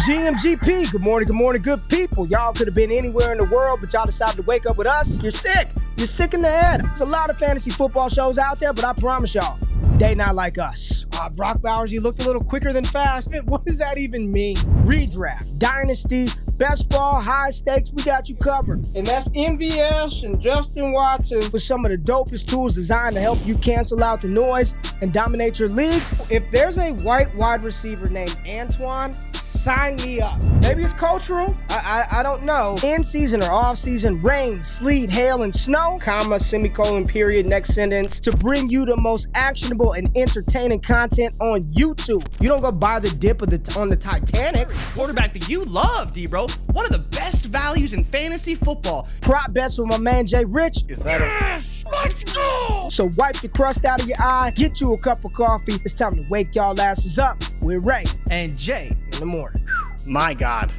GMGP, good morning, good people. Y'all could have been anywhere in the world, but y'all decided to wake up with us. You're sick. You're sick in the head. There's a lot of fantasy football shows out there, but I promise y'all, they not like us. Brock Bowers, you looked a little quicker than fast. What does that even mean? Redraft, dynasty, best ball, high stakes, we got you covered. And that's MVS and Justin Watson with some of the dopest tools designed to help you cancel out the noise and dominate your leagues. If there's a white wide receiver named Antoine, sign me up. Maybe it's cultural. I don't know. In season or off season, rain, sleet, hail, and snow, comma, semicolon, period, next sentence, to bring you the most actionable and entertaining content on YouTube. You don't go buy the dip on the Titanic. Quarterback that you love, D-Bro. One of the best values in fantasy football. Prop bets with my man JRich. Is that yes! Let's go! So wipe the crust out of your eye, get you a cup of coffee. It's time to wake y'all asses up. We're Ray and Jay in the morning. My God.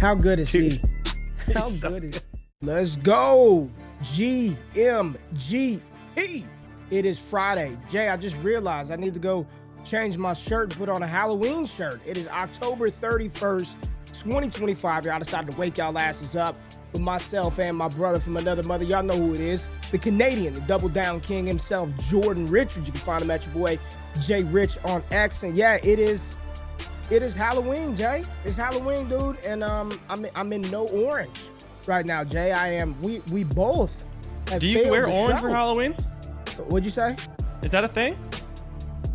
How good is Dude, he? How good is he? Let's go. GMGE. It is Friday. Jay, I just realized I need to go change my shirt and put on a Halloween shirt. It is October 31st, 2025. Y'all decided to wake y'all asses up with myself and my brother from another mother. Y'all know who it is. The Canadian, the double down king himself, JRich. You can find him at your boy JRich on X. And yeah, it is Halloween, Jay. It's Halloween, dude, and I'm in no orange right now, Jay. I am. We both have. Do you wear orange for Halloween? What'd you say? Is that a thing?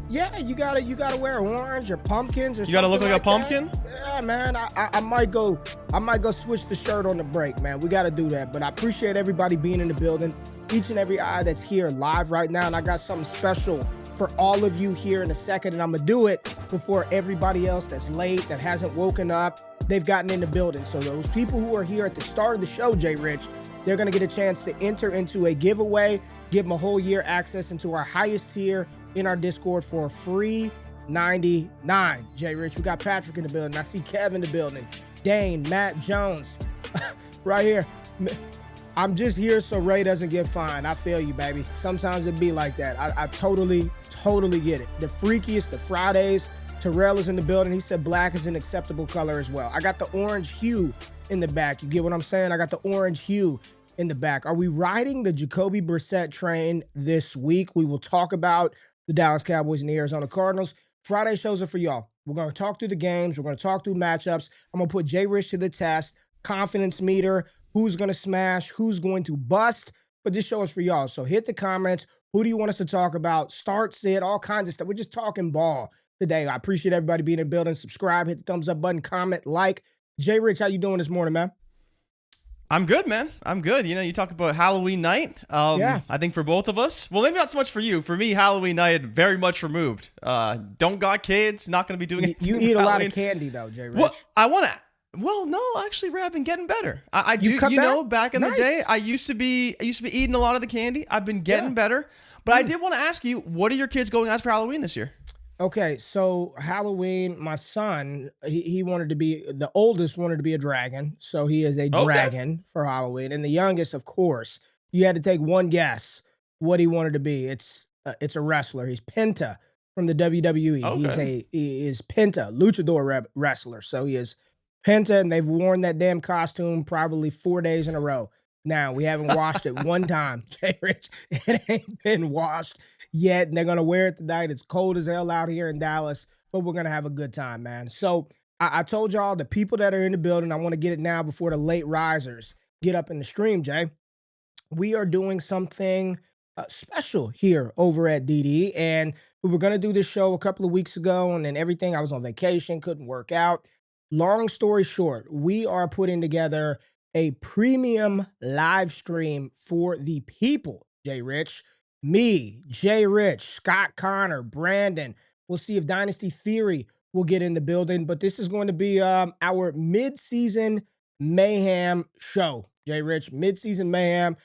Yeah, you gotta wear orange or pumpkins or. You gotta look like a pumpkin. Yeah, man. I might go switch the shirt on the break, man. We gotta do that. But I appreciate everybody being in the building, each and every eye that's here live right now, and I got something special for all of you here in a second, and I'm gonna do it before everybody else that's late, that hasn't woken up, they've gotten in the building. So those people who are here at the start of the show, JRich, they're gonna get a chance to enter into a giveaway, give them a whole year access into our highest tier in our Discord for a free $99. JRich, we got Patrick in the building. I see Kev in the building. Dane, Matt Jones, right here. I'm just here so Ray doesn't get fined. I feel you, baby. Sometimes it be like that. I totally get it. The freakiest, the Fridays. Terrell is in the building. He said black is an acceptable color as well. I got the orange hue in the back. You get what I'm saying? I got the orange hue in the back. Are we riding the Jacoby Brissett train this week? We will talk about the Dallas Cowboys and the Arizona Cardinals. Friday shows are for y'all. We're going to talk through the games. We're going to talk through matchups. I'm going to put JRich to the test. Confidence meter. Who's going to smash? Who's going to bust? But this show is for y'all. So hit the comments. Who do you want us to talk about? Start, sit, all kinds of stuff. We're just talking ball today. I appreciate everybody being in the building. Subscribe, hit the thumbs up button, comment, like. JRich, how you doing this morning, man? I'm good, man. I'm good. You know, you talk about Halloween night. Yeah. I think for both of us, well, maybe not so much for you. For me, Halloween night, very much removed. Don't got kids, not going to be doing it. You eat a lot of candy, though, JRich. Well, I want to. Well, no, actually, Ray, I've been getting better. I do, you know, back in the day, I used to be eating a lot of the candy. I've been getting better. But I did want to ask you, what are your kids going as for Halloween this year? Okay, so Halloween, my son, he wanted to be, the oldest wanted to be a dragon. So he is a dragon for Halloween. And the youngest, of course, you had to take one guess what he wanted to be. It's a wrestler. He's Penta from the WWE. Okay. He is Penta, luchador wrestler. So he is Penta, and they've worn that damn costume probably 4 days in a row. Now, we haven't washed it one time, JRich. It ain't been washed yet, and they're going to wear it tonight. It's cold as hell out here in Dallas, but we're going to have a good time, man. So I told y'all, the people that are in the building, I want to get it now before the late risers get up in the stream, Jay. We are doing something special here over at DD, and we were going to do this show a couple of weeks ago, and then everything, I was on vacation, couldn't work out. Long story short, we are putting together a premium live stream for the people, JRich. Me, JRich, Scott Connor, Brandon. We'll see if Dynasty Theory will get in the building, but this is going to be our mid-season mayhem show, JRich. Mid-season mayhem.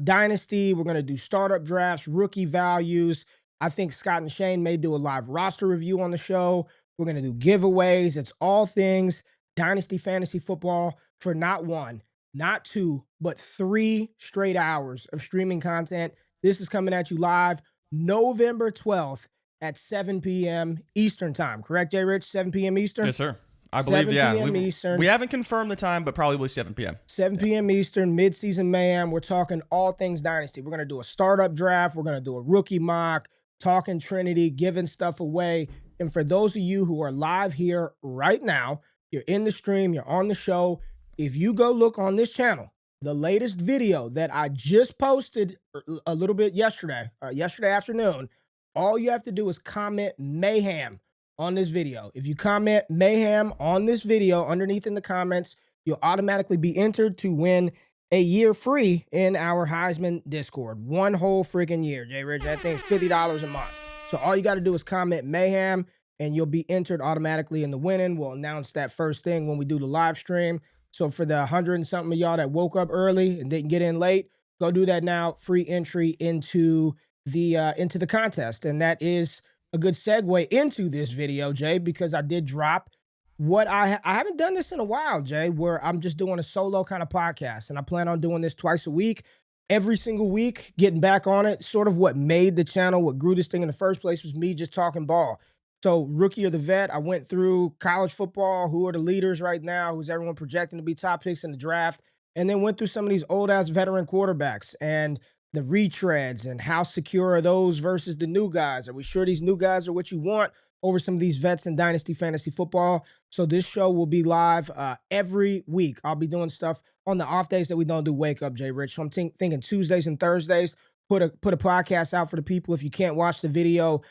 Dynasty, we're going to do startup drafts, rookie values. I think Scott and Shane may do a live roster review on the show. We're going to do giveaways. It's all things Dynasty Fantasy Football for not one, not two, but 3 straight hours of streaming content. This is coming at you live November 12th at 7 p.m. Eastern time. Correct, JRich? 7 p.m. Eastern? Yes, sir. I believe, 7 p.m. Eastern. We haven't confirmed the time, but probably 7 p.m. 7 p.m. Eastern, midseason mayhem. We're talking all things Dynasty. We're going to do a startup draft. We're going to do a rookie mock, talking Trinity, giving stuff away. And for those of you who are live here right now, you're in the stream, you're on the show. If you go look on this channel, the latest video that I just posted a little bit yesterday afternoon, all you have to do is comment mayhem on this video. If you comment mayhem on this video underneath in the comments, you'll automatically be entered to win a year free in our Heisman Discord. One whole freaking year, JRich. That thing's $50 a month. So all you got to do is comment mayhem and you'll be entered automatically in the winning. We'll announce that first thing when we do the live stream. So for the 100 and something of y'all that woke up early and didn't get in late, go do that now. Free entry into the contest. And that is a good segue into this video, Jay, because I did drop what I haven't done this in a while, Jay, where I'm just doing a solo kind of podcast. And I plan on doing this twice a week, every single week, getting back on it. Sort of what made the channel, what grew this thing in the first place was me just talking ball. So rookie or the vet, I went through college football, who are the leaders right now, who's everyone projecting to be top picks in the draft, and then went through some of these old-ass veteran quarterbacks and the retreads and how secure are those versus the new guys. Are we sure these new guys are what you want over some of these vets in Dynasty Fantasy Football? So this show will be live every week. I'll be doing stuff on the off days that we don't do Wake Up, JRich. So I'm thinking Tuesdays and Thursdays, put a podcast out for the people. If you can't watch the video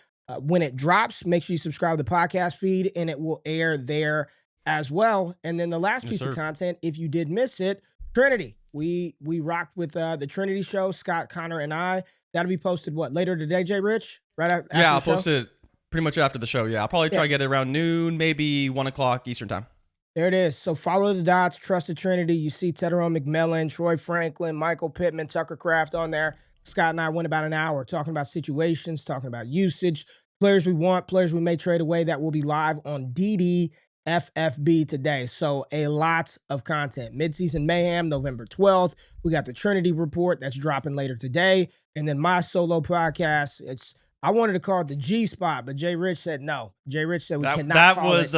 when it drops, make sure you subscribe to the podcast feed and it will air there as well. And then the last piece of content, if you did miss it, Trinity. We rocked with the Trinity show, Scott, Connor, and I. That'll be posted, later today, JRich? Right after yeah, I'll post it pretty much after the show. Yeah, I'll probably try to get it around noon, maybe 1 o'clock Eastern time. There it is. So follow the dots, trust the Trinity. You see Tedderone McMillan, Troy Franklin, Michael Pittman, Tucker Kraft on there. Scott and I went about an hour talking about situations, talking about usage, players we want, players we may trade away. That will be live on DDFFB today. So a lot of content. Midseason Mayhem, November 12th. We got the Trinity Report that's dropping later today. And then my solo podcast, I wanted to call it the G Spot, but JRich said no. JRich said we cannot call it.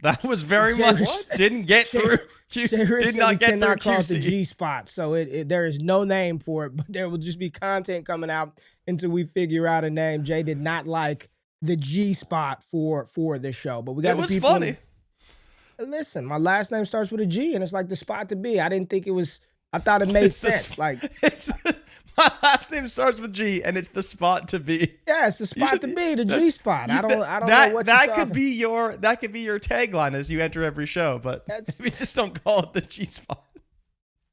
That was very much didn't get through. You did not get through call it the G Spot. So there is no name for it, but there will just be content coming out until we figure out a name. Jay did not like the G Spot for this show, but we got the people. It was funny. Listen, my last name starts with a G, and it's like the spot to be. I didn't think it was. I thought it made sense. My last name starts with G, and it's the spot to be. Yeah, it's the spot to be, the G spot. I don't know what that could be your tagline as you enter every show, but we just don't call it the G spot.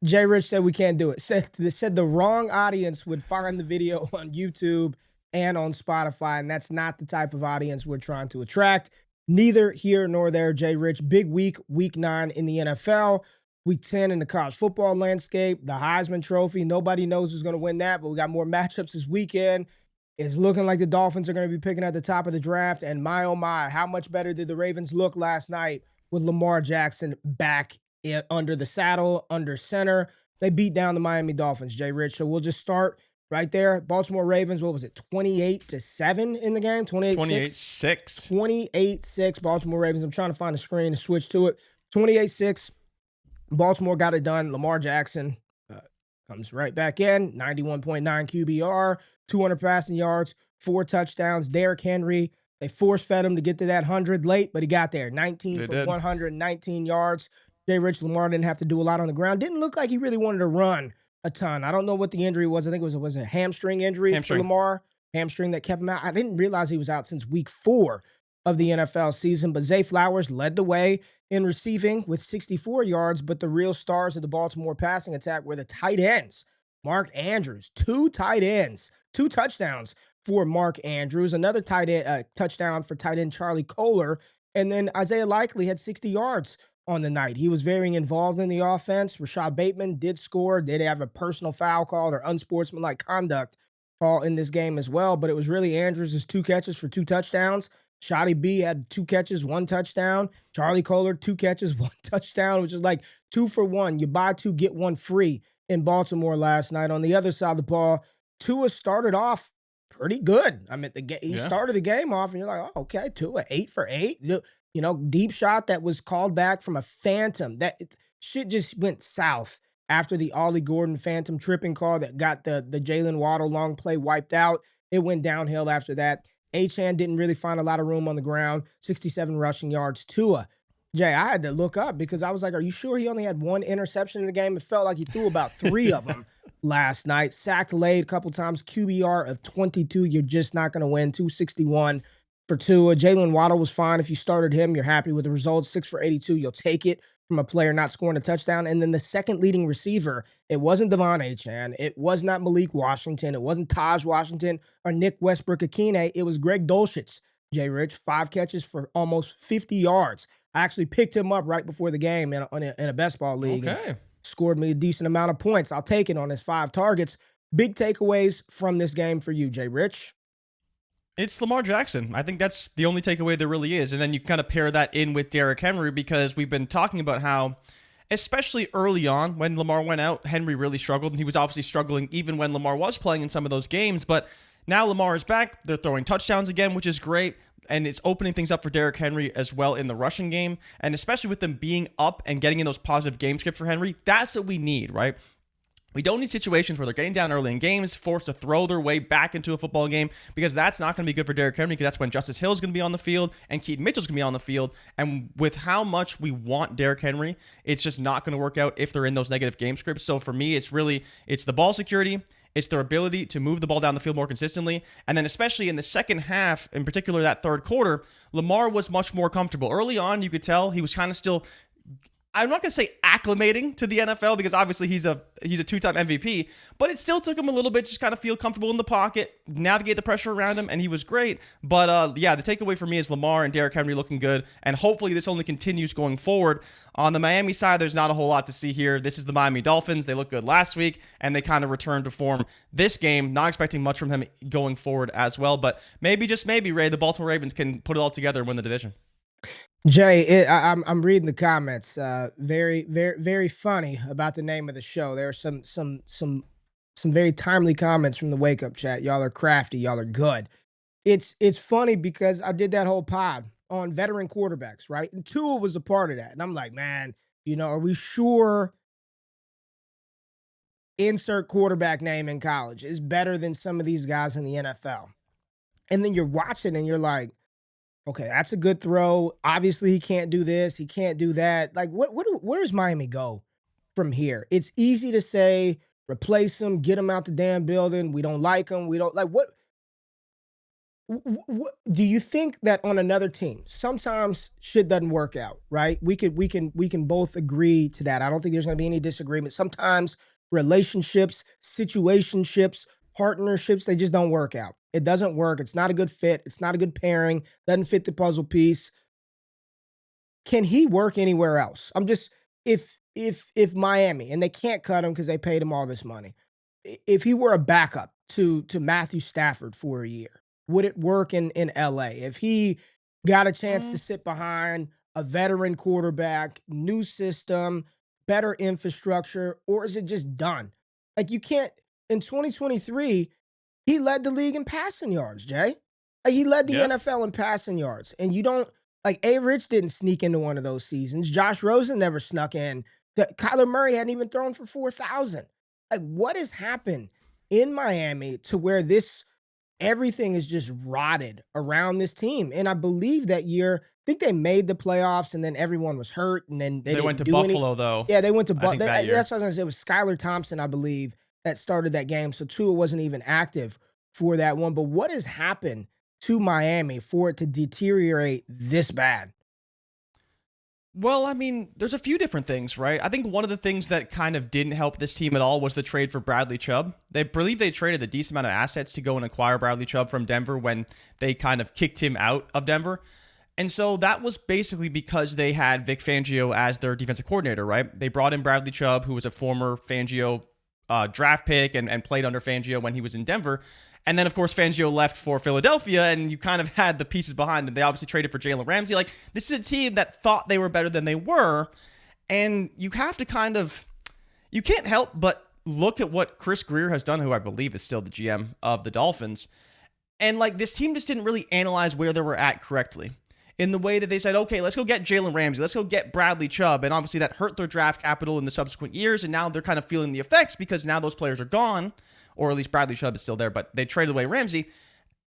JRich said we can't do it. Said the wrong audience would find the video on YouTube and on Spotify, and that's not the type of audience we're trying to attract. Neither here nor there, JRich. Big week 9 in the NFL. Week 10 in the college football landscape, the Heisman Trophy. Nobody knows who's going to win that, but we got more matchups this weekend. It's looking like the Dolphins are going to be picking at the top of the draft. And my, oh my, how much better did the Ravens look last night with Lamar Jackson back under the saddle, under center? They beat down the Miami Dolphins, JRich. So we'll just start right there. Baltimore Ravens, what was it, 28-7 in the game? 28-6. 28-6, Baltimore Ravens. I'm trying to find a screen to switch to it. 28-6. Baltimore got it done. Lamar Jackson comes right back in, 91.9 QBR, 200 passing yards, 4 touchdowns. Derrick Henry, they force-fed him to get to that 100 late, but he got there. 19 for 119 yards. JRich, Lamar didn't have to do a lot on the ground. Didn't look like he really wanted to run a ton. I don't know what the injury was. I think it was a hamstring injury for Lamar. Hamstring that kept him out. I didn't realize he was out since week 4 of the NFL season, but Zay Flowers led the way in receiving with 64 yards, but the real stars of the Baltimore passing attack were the tight ends. Mark Andrews, 2 tight ends, 2 touchdowns for Mark Andrews, another tight end touchdown for tight end Charlie Kohler, and then Isaiah Likely had 60 yards on the night. He was very involved in the offense. Rashad Bateman did score. Did have a personal foul called or unsportsmanlike conduct call in this game as well, but it was really Andrews' 2 catches for 2 touchdowns. Shotty B had 2 catches, 1 touchdown. Charlie Kohler, 2 catches, 1 touchdown, which is like 2 for 1. You buy 2, get 1 free in Baltimore last night. On the other side of the ball, Tua started off pretty good. I mean, he started the game off, and you're like, oh, okay, Tua, 8 for 8. deep shot that was called back from a phantom. That shit just went south after the Ollie Gordon phantom tripping call that got the Jalen Waddle long play wiped out. It went downhill after that. Achane didn't really find a lot of room on the ground. 67 rushing yards. Tua. Jay, I had to look up because I was like, are you sure he only had one interception in the game? It felt like he threw about 3 of them last night. Sacked late a couple times. QBR of 22. You're just not going to win. 261 for Tua. Jalen Waddle was fine. If you started him, you're happy with the results. 6 for 82. You'll take it from a player not scoring a touchdown. And then the second leading receiver, it wasn't Devon Achane. It was not Malik Washington. It wasn't Taj Washington or Nick Westbrook-Akine. It was Greg Dulcich. JRich, 5 catches for almost 50 yards. I actually picked him up right before the game in a best ball league. Okay. Scored me a decent amount of points. I'll take it on his 5 targets. Big takeaways from this game for you, JRich. It's Lamar Jackson. I think that's the only takeaway there really is. And then you kind of pair that in with Derrick Henry, because we've been talking about how, especially early on when Lamar went out, Henry really struggled. And he was obviously struggling even when Lamar was playing in some of those games. But now Lamar is back. They're throwing touchdowns again, which is great. And it's opening things up for Derrick Henry as well in the rushing game. And especially with them being up and getting in those positive game scripts for Henry, that's what we need, right? We don't need situations where they're getting down early in games, forced to throw their way back into a football game, because that's not going to be good for Derrick Henry, because that's when Justice Hill is going to be on the field and Keaton Mitchell's going to be on the field. And with how much we want Derrick Henry, it's just not going to work out if they're in those negative game scripts. So for me, it's the ball security. It's their ability to move the ball down the field more consistently. And then especially in the second half, in particular that third quarter, Lamar was much more comfortable. Early on, you could tell he was kind of still, I'm not going to say acclimating to the NFL, because obviously he's a 2-time MVP, but it still took him a little bit to just kind of feel comfortable in the pocket, navigate the pressure around him, and he was great. But yeah, the takeaway for me is Lamar and Derrick Henry looking good, and hopefully this only continues going forward. On the Miami side, there's not a whole lot to see here. This is the Miami Dolphins. They look good last week, and they kind of returned to form this game. Not expecting much from them going forward as well, but maybe, just maybe, Ray, the Baltimore Ravens can put it all together and win the division. Jay, I'm reading the comments. Very, very, very funny about the name of the show. There are some very timely comments from the Wake Up Chat. Y'all are crafty. Y'all are good. It's funny because I did that whole pod on veteran quarterbacks, right? And Tua was a part of that. And I'm like, man, are we sure insert quarterback name in college is better than some of these guys in the NFL? And then you're watching and you're like, okay, that's a good throw. Obviously, he can't do this. He can't do that. Like, where does Miami go from here? It's easy to say, replace him, get him out the damn building. We don't like him. We don't like what do you think that on another team, sometimes shit doesn't work out, right? We can both agree to that. I don't think there's going to be any disagreement. Sometimes relationships, situationships, partnerships, they just don't work out. It doesn't work. It's not a good fit. It's not a good pairing. Doesn't fit the puzzle piece. Can he work anywhere else? I'm just, if Miami, and they can't cut him because they paid him all this money, if he were a backup to Matthew Stafford for a year, would it work in LA? If he got a chance to sit behind a veteran quarterback, new system, better infrastructure, or is it just done? Like, you can't, in 2023, he led the league in passing yards, Jay. Like, he led the NFL in passing yards. And you don't, like, JRich didn't sneak into one of those seasons. Josh Rosen never snuck in. Kyler Murray hadn't even thrown for 4,000. Like, what has happened in Miami to where everything is just rotted around this team? And I believe that year, I think they made the playoffs, and then everyone was hurt, and then they went to Buffalo, though. Yeah, they went to Buffalo. That's what I was going to say. It was Skylar Thompson, I believe, that started that game. So Tua wasn't even active for that one. But what has happened to Miami for it to deteriorate this bad? Well, I mean, there's a few different things, right? I think one of the things that kind of didn't help this team at all was the trade for Bradley Chubb. They believe they traded a decent amount of assets to go and acquire Bradley Chubb from Denver when they kind of kicked him out of Denver. And so that was basically because they had Vic Fangio as their defensive coordinator, right? They brought in Bradley Chubb, who was a former Fangio draft pick and played under Fangio when he was in Denver. And then, of course, Fangio left for Philadelphia, and you kind of had the pieces behind him. They obviously traded for Jalen Ramsey. Like, this is a team that thought they were better than they were, and you have to you can't help but look at what Chris Grier has done, who I believe is still the GM of the Dolphins. And, like, this team just didn't really analyze where they were at correctly. in the way that they said, okay, let's go get Jalen Ramsey, let's go get Bradley Chubb. And obviously that hurt their draft capital in the subsequent years. And now they're kind of feeling the effects because now those players are gone, or at least Bradley Chubb is still there, but they traded away Ramsey.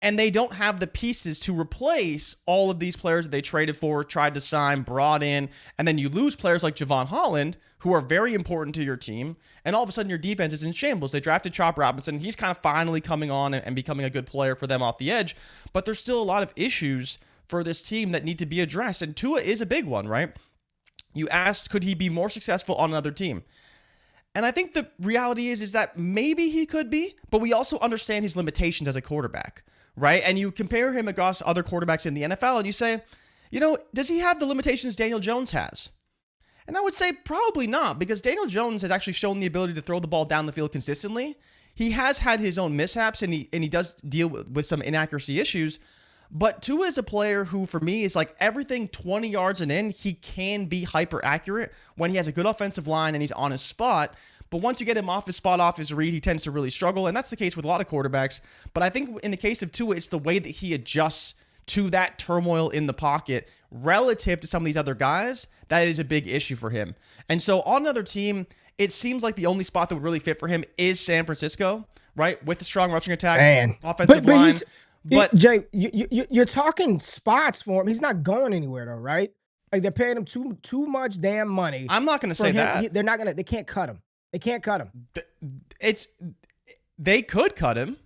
And they don't have the pieces to replace all of these players that they traded for, tried to sign, brought in. And then you lose players like Javon Holland, who are very important to your team. And all of a sudden your defense is in shambles. They drafted Chop Robinson. He's kind of finally coming on and becoming a good player for them off the edge. But there's still a lot of issues for this team that need to be addressed. And Tua is a big one, right? You asked, could he be more successful on another team? And I think the reality is that maybe he could be, but we also understand his limitations as a quarterback. Right? And you compare him across other quarterbacks in the NFL and you say, does he have the limitations Daniel Jones has? And I would say probably not, because Daniel Jones has actually shown the ability to throw the ball down the field consistently. He has had his own mishaps and he does deal with some inaccuracy issues. But Tua is a player who, for me, is like everything 20 yards and in, he can be hyper accurate when he has a good offensive line and he's on his spot. But once you get him off his spot, off his read, he tends to really struggle. And that's the case with a lot of quarterbacks. But I think in the case of Tua, it's the way that he adjusts to that turmoil in the pocket relative to some of these other guys. That is a big issue for him. And so on another team, it seems like the only spot that would really fit for him is San Francisco, right? With the strong rushing attack, offensive line. But Jay, you're talking spots for him. He's not going anywhere though, right? Like they're paying him too much damn money. I'm not going to say that. They can't cut him. They can't cut him. They could cut him,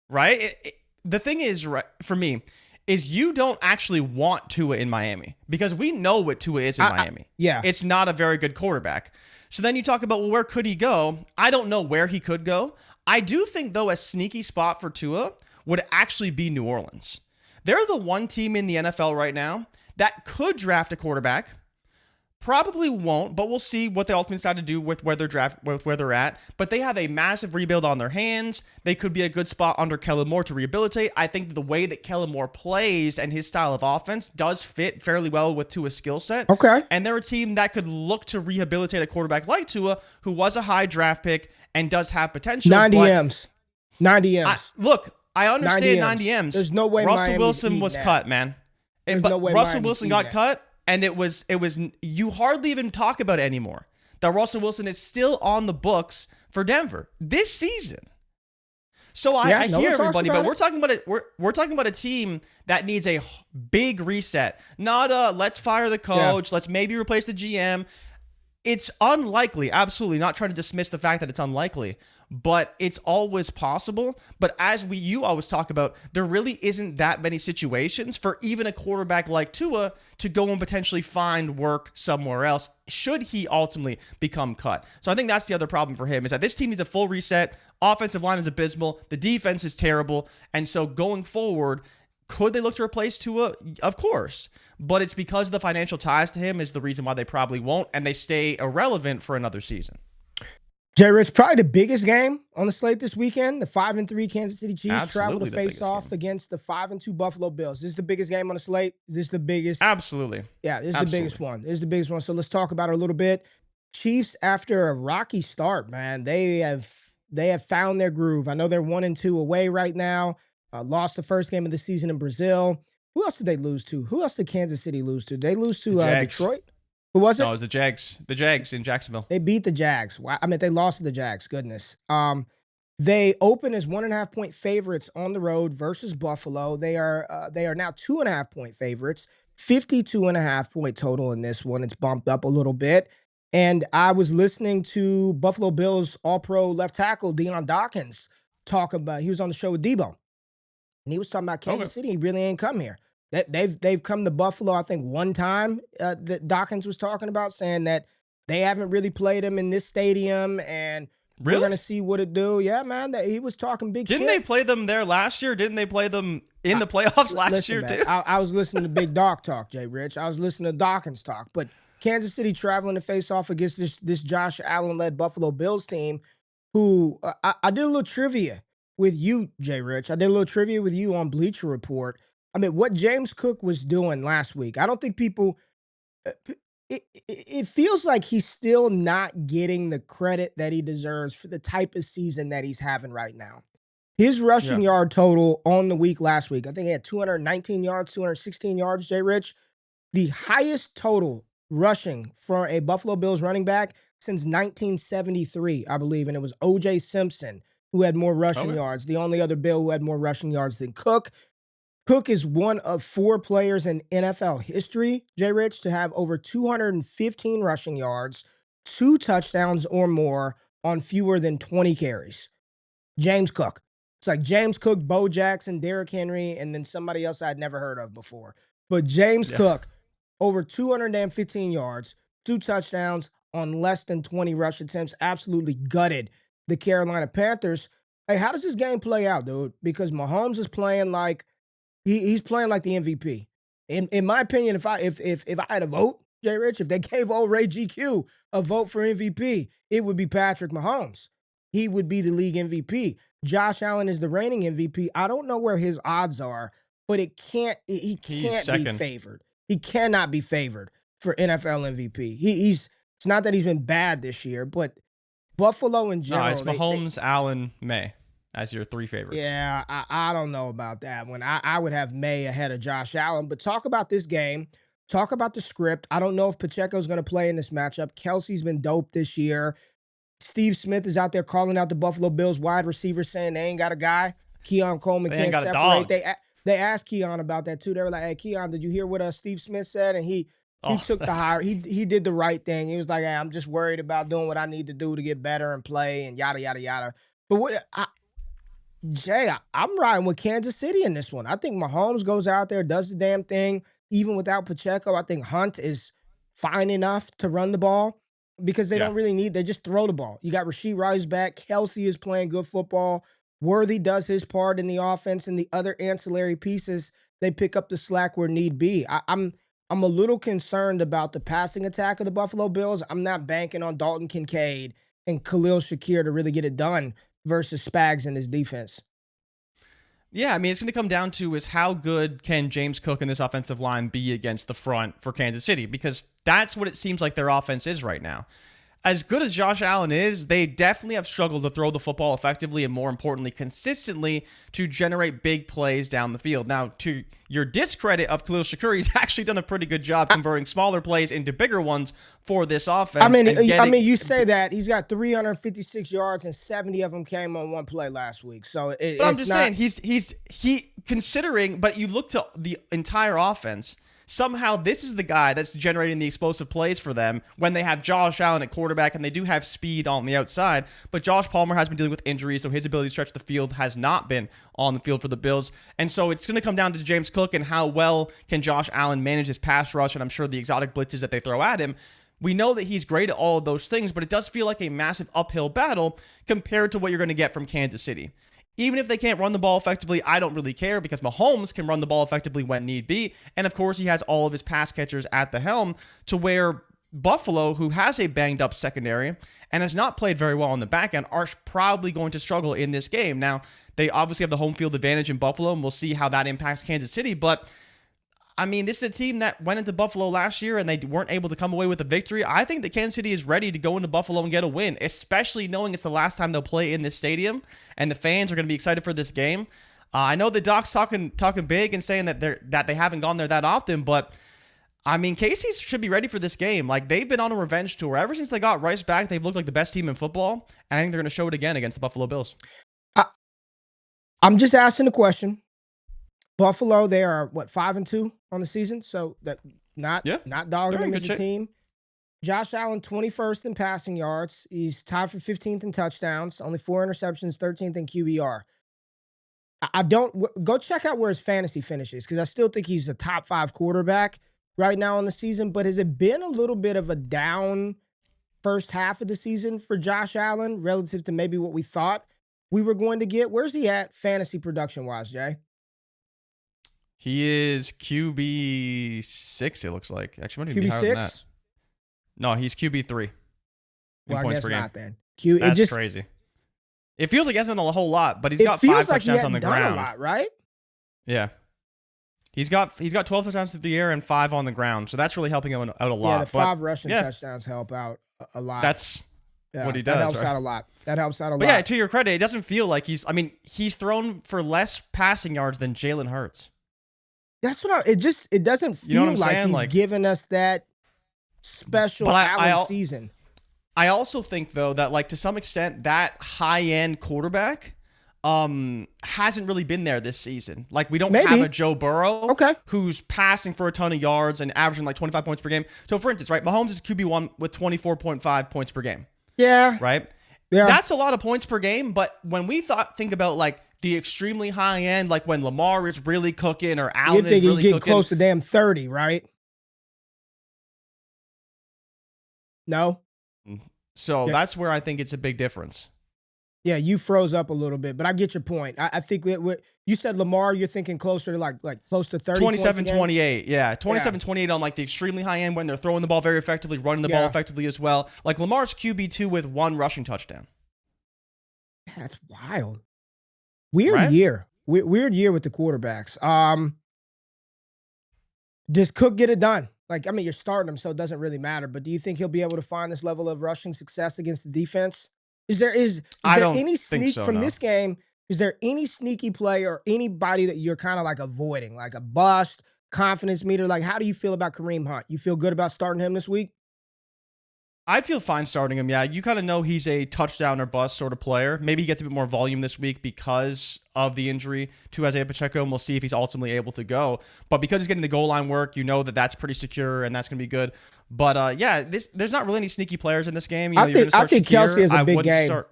right? The thing is, right, for me, is you don't actually want Tua in Miami because we know what Tua is in Miami. Yeah. It's not a very good quarterback. So then you talk about, well, where could he go? I don't know where he could go. I do think, though, a sneaky spot for Tua would actually be New Orleans. They're the one team in the NFL right now that could draft a quarterback. Probably won't, but we'll see what they ultimately decide to do with where they're at. But they have a massive rebuild on their hands. They could be a good spot under Kellen Moore to rehabilitate. I think the way that Kellen Moore plays and his style of offense does fit fairly well with Tua's skill set. Okay. And they're a team that could look to rehabilitate a quarterback like Tua, who was a high draft pick and does have potential. 90 M's. 90 M's. Look, I understand 90 M's. There's no way Russell Wilson was cut, man. But no way Russell Wilson got cut. And it was you hardly even talk about it anymore. That Russell Wilson is still on the books for Denver this season. So I hear everybody, but we're talking about it. We're talking about a team that needs a big reset. Not let's fire the coach, let's maybe replace the GM. It's unlikely, absolutely not trying to dismiss the fact that it's unlikely, but it's always possible. But as you always talk about, there really isn't that many situations for even a quarterback like Tua to go and potentially find work somewhere else should he ultimately become cut. So I think that's the other problem for him, is that this team needs a full reset. Offensive line is abysmal. The defense is terrible. And so going forward, could they look to replace Tua? Of course. But it's because the financial ties to him is the reason why they probably won't, and they stay irrelevant for another season. JRich, probably the biggest game on the slate this weekend. The 5-3 Kansas City Chiefs travel to face off against the 5-2 Buffalo Bills. This is the biggest game on the slate. Is this the biggest? Absolutely. Yeah, this is the biggest one. This is the biggest one. So let's talk about it a little bit. Chiefs, after a rocky start, man, they have found their groove. I know they're 1-2 away right now. Lost the first game of the season in Brazil. Who else did they lose to? Who else did Kansas City lose to? They lose to Detroit? Who was it? No, it was the Jags. The Jags in Jacksonville. They beat the Jags. Wow. I mean, they lost to the Jags. Goodness. They open as 1.5-point favorites on the road versus Buffalo. They are now 2.5-point favorites. 52.5-point total in this one. It's bumped up a little bit. And I was listening to Buffalo Bills All-Pro left tackle Deion Dawkins talk about. He was on the show with Debo, and he was talking about Kansas City. He really ain't come here. They've come to Buffalo, I think, one time that Dawkins was talking about, saying that they haven't really played him in this stadium, and we're going to see what it do. Yeah, man, he was talking big shit. Didn't they play them there last year? Didn't they play them in the playoffs last year, too? I was listening to Big Doc talk, JRich. I was listening to Dawkins talk. But Kansas City traveling to face off against this Josh Allen-led Buffalo Bills team, who I did a little trivia with you, JRich. I did a little trivia with you on Bleacher Report. I mean, what James Cook was doing last week, I don't think people it feels like he's still not getting the credit that he deserves for the type of season that he's having right now. His rushing yard total on the week last week, I think he had 219 yards, 216 yards, JRich. The highest total rushing for a Buffalo Bills running back since 1973, I believe. And it was O.J. Simpson who had more rushing yards. The only other Bill who had more rushing yards than Cook. Cook is one of 4 players in NFL history, JRich, to have over 215 rushing yards, 2 touchdowns or more on fewer than 20 carries. James Cook. It's like James Cook, Bo Jackson, Derrick Henry, and then somebody else I'd never heard of before. But James Cook, over 215 yards, 2 touchdowns on less than 20 rush attempts, absolutely gutted the Carolina Panthers. Hey, how does this game play out, dude? Because Mahomes is playing like he's playing like the MVP. In my opinion, if I had a vote, JRich, if they gave old Ray GQ a vote for MVP, it would be Patrick Mahomes. He would be the league MVP. Josh Allen is the reigning MVP. I don't know where his odds are, but he can't be favored. He cannot be favored for NFL MVP. It's not that he's been bad this year, but Buffalo in general. No, it's Mahomes, Allen, May as your 3 favorites. Yeah, I don't know about that one. I would have May ahead of Josh Allen, but talk about this game. Talk about the script. I don't know if Pacheco's going to play in this matchup. Kelsey's been dope this year. Steve Smith is out there calling out the Buffalo Bills wide receivers, saying they ain't got a guy. Keon Coleman can't separate. They asked Keon about that too. They were like, "Hey, Keon, did you hear what Steve Smith said?" And he took the hire. He did the right thing. He was like, "Hey, I'm just worried about doing what I need to do to get better and play and yada yada yada." But I'm riding with Kansas City in this one. I think Mahomes goes out there, does the damn thing, even without Pacheco. I think Hunt is fine enough to run the ball, because they don't really they just throw the ball. You got Rashee Rice back. Kelsey is playing good football. Worthy does his part in the offense, and the other ancillary pieces, they pick up the slack where need be. I'm a little concerned about the passing attack of the Buffalo Bills. I'm not banking on Dalton Kincaid and Khalil Shakir to really get it done versus Spags and his defense. Yeah, I mean, it's going to come down to is how good can James Cook and this offensive line be against the front for Kansas City, because that's what it seems like their offense is right now. As good as Josh Allen is, they definitely have struggled to throw the football effectively and, more importantly, consistently to generate big plays down the field. Now, to your discredit of Khalil Shakir, he's actually done a pretty good job converting smaller plays into bigger ones for this offense. I mean, you say that he's got 356 yards and 70 of them came on one play last week. So, but I'm just saying he's considering. But you look to the entire offense. Somehow this is the guy that's generating the explosive plays for them when they have Josh Allen at quarterback, and they do have speed on the outside. But Josh Palmer has been dealing with injuries, so his ability to stretch the field has not been on the field for the Bills. And so it's going to come down to James Cook and how well can Josh Allen manage his pass rush, and I'm sure the exotic blitzes that they throw at him. We know that he's great at all of those things, but it does feel like a massive uphill battle compared to what you're going to get from Kansas City. Even if they can't run the ball effectively, I don't really care, because Mahomes can run the ball effectively when need be. And of course, he has all of his pass catchers at the helm, to where Buffalo, who has a banged up secondary and has not played very well on the back end, are probably going to struggle in this game. Now, they obviously have the home field advantage in Buffalo, and we'll see how that impacts Kansas City. But I mean, this is a team that went into Buffalo last year and they weren't able to come away with a victory. I think that Kansas City is ready to go into Buffalo and get a win, especially knowing it's the last time they'll play in this stadium and the fans are going to be excited for this game. I know the Doc's talking big and saying that they haven't gone there that often, but I mean, Casey should be ready for this game. Like, they've been on a revenge tour. Ever since they got Rice back, they've looked like the best team in football, and I think they're going to show it again against the Buffalo Bills. I'm just asking the question. Buffalo, they are 5-2 on the season, so that not dogging them as a team. Josh Allen, 21st in passing yards. He's tied for 15th in touchdowns, only 4 interceptions, 13th in QBR. I don't go check out where his fantasy finishes, because I still think he's the top 5 quarterback right now in the season. But has it been a little bit of a down first half of the season for Josh Allen relative to maybe what we thought we were going to get? Where's he at fantasy production wise, Jay? He is QB6, it looks like. Actually, might even be higher than that. No, he's QB3. Well, I guess not then. That's crazy. It feels like he hasn't done a whole lot, but he's got 5 touchdowns on the ground. A lot, right? Yeah. He's got 12 touchdowns through the air and 5 on the ground, so that's really helping him out a lot. Yeah, the 5 rushing touchdowns help out a lot. Yeah, what he does. That helps right? out a lot. That helps out a lot. But yeah, to your credit, it doesn't feel like he's thrown for less passing yards than Jalen Hurts. That's what it doesn't feel like he's giving us that special Allen season. I also think, though, that like to some extent that high-end quarterback hasn't really been there this season. Like we don't have a Joe Burrow who's passing for a ton of yards and averaging like 25 points per game. So for instance, right, Mahomes is QB1 with 24.5 points per game. Yeah. Right? Yeah. That's a lot of points per game, but when we think about like the extremely high end, like when Lamar is really cooking or Allen is really cooking. You get close to damn 30, right? No? So that's where I think it's a big difference. Yeah, you froze up a little bit, but I get your point. I think you said Lamar, you're thinking closer to like close to 30 27, 28. Yeah, 27, 28 on like the extremely high end when they're throwing the ball very effectively, running the ball effectively as well. Like Lamar's QB2 with 1 rushing touchdown. That's wild. Weird year. Weird year with the quarterbacks. Does Cook get it done? Like, I mean, you're starting him, so it doesn't really matter. But do you think he'll be able to find this level of rushing success against the defense? Is there any sneak from this game? Is there any sneaky play or anybody that you're kind of like avoiding, like a bust, confidence meter? Like, how do you feel about Kareem Hunt? You feel good about starting him this week? I feel fine starting him. Yeah, you kind of know he's a touchdown or bust sort of player. Maybe he gets a bit more volume this week because of the injury to Isaiah Pacheco, and we'll see if he's ultimately able to go. But because he's getting the goal line work, you know that that's pretty secure and that's going to be good. But yeah, there's not really any sneaky players in this game. I think Kelsey has a big game.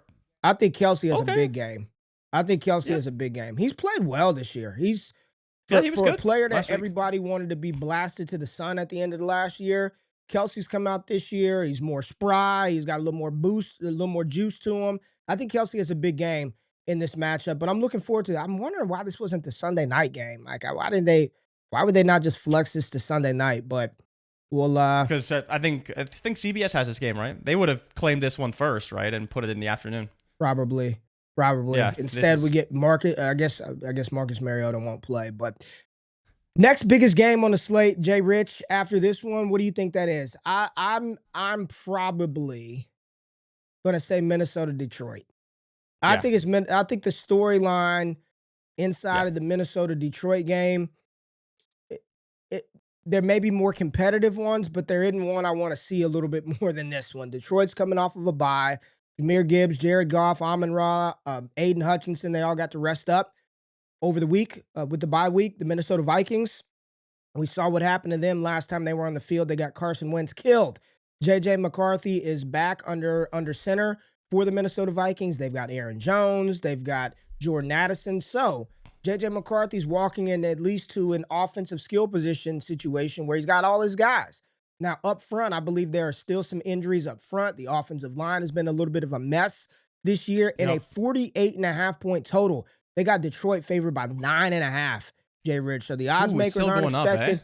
I think Kelsey has a big game. I think Kelsey has a big game. He's played well this year. He was for a player that everybody wanted to be blasted to the sun at the end of the last year. Kelsey's come out this year. He's more spry. He's got a little more boost, a little more juice to him. I think Kelsey has a big game in this matchup, but I'm looking forward to it. I'm wondering why this wasn't the Sunday night game. Like, why would they not just flex this to Sunday night? But we'll because I think CBS has this game, right? They would have claimed this one first, right, and put it in the afternoon. Probably. Yeah, instead, we get Marcus. I guess Marcus Mariota won't play, but. Next biggest game on the slate, JRich. After this one, what do you think that is? I'm probably gonna say Minnesota Detroit. I think the storyline inside of the Minnesota Detroit game. There may be more competitive ones, but there isn't one I want to see a little bit more than this one. Detroit's coming off of a bye. Jahmyr Gibbs, Jared Goff, Amon-Ra, Aiden Hutchinson, they all got to rest up over the week with the bye week. The Minnesota Vikings, we saw what happened to them last time they were on the field. They got Carson Wentz killed. J.J. McCarthy is back under center for the Minnesota Vikings. They've got Aaron Jones. They've got Jordan Addison. So J.J. McCarthy's walking in at least to an offensive skill position situation where he's got all his guys. Now, up front, I believe there are still some injuries up front. The offensive line has been a little bit of a mess this year in a 48.5-point total. They got Detroit favored by 9.5, JRich. So the odds makers aren't expecting.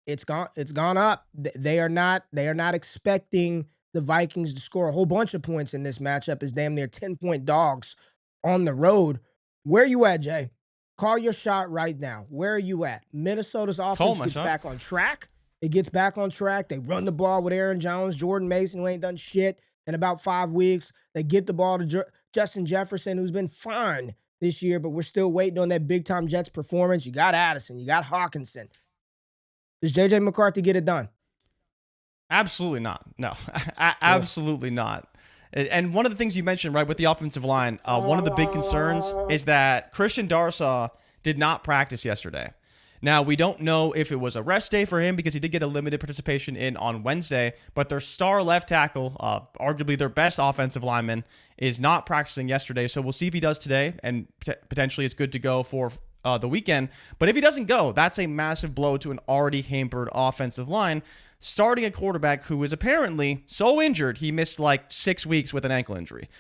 It's gone up. They are not expecting the Vikings to score a whole bunch of points in this matchup as damn near 10-point dogs on the road. Where are you at, Jay? Call your shot right now. Where are you at? Minnesota's offense gets back on track. It gets back on track. They run the ball with Aaron Jones, Jordan Mason, who ain't done shit in about 5 weeks. They get the ball to Justin Jefferson, who's been fine this year, but we're still waiting on that big-time Jets performance. You got Addison. You got Hawkinson. Does J.J. McCarthy get it done? Absolutely not. No, absolutely not. And one of the things you mentioned, right, with the offensive line, one of the big concerns is that Christian Darrisaw did not practice yesterday. Now, we don't know if it was a rest day for him because he did get a limited participation in on Wednesday, but their star left tackle, arguably their best offensive lineman, is not practicing yesterday. So we'll see if he does today, and potentially it's good to go for the weekend. But if he doesn't go, that's a massive blow to an already hampered offensive line, starting a quarterback who is apparently so injured he missed like 6 weeks with an ankle injury.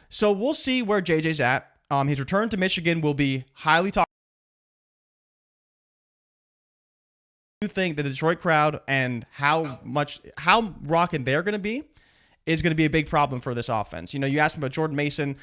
So we'll see where JJ's at. His return to Michigan will be highly talked. Think the Detroit crowd and how rocking they're going to be is going to be a big problem for this offense. You know, you asked me about Jordan Mason.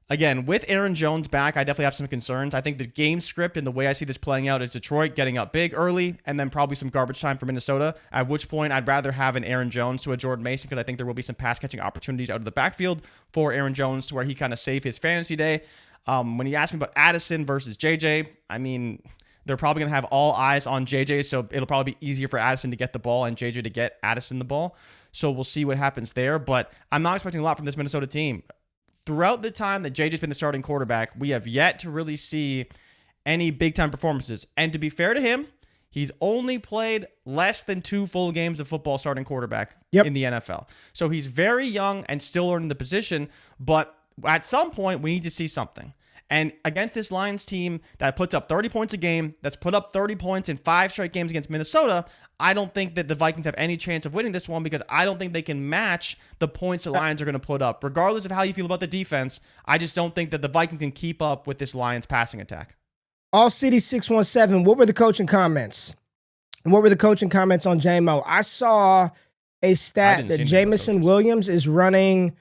Again, with Aaron Jones back, I definitely have some concerns. I think the game script and the way I see this playing out is Detroit getting up big early and then probably some garbage time for Minnesota, at which point I'd rather have an Aaron Jones to a Jordan Mason because I think there will be some pass-catching opportunities out of the backfield for Aaron Jones to where he kind of saved his fantasy day. When he asked me about Addison versus JJ, I mean, they're probably going to have all eyes on JJ, so it'll probably be easier for Addison to get the ball and JJ to get Addison the ball. So we'll see what happens there, but I'm not expecting a lot from this Minnesota team. Throughout the time that JJ's been the starting quarterback, we have yet to really see any big-time performances. And to be fair to him, he's only played less than 2 full games of football starting quarterback in the NFL. So he's very young and still learning the position, but at some point, we need to see something. And against this Lions team that puts up 30 points a game, that's put up 30 points in 5 straight games against Minnesota, I don't think that the Vikings have any chance of winning this one because I don't think they can match the points the Lions are going to put up. Regardless of how you feel about the defense, I just don't think that the Vikings can keep up with this Lions passing attack. All City 617, what were the coaching comments? What were the coaching comments on JMO? I saw a stat that Jamison Williams is running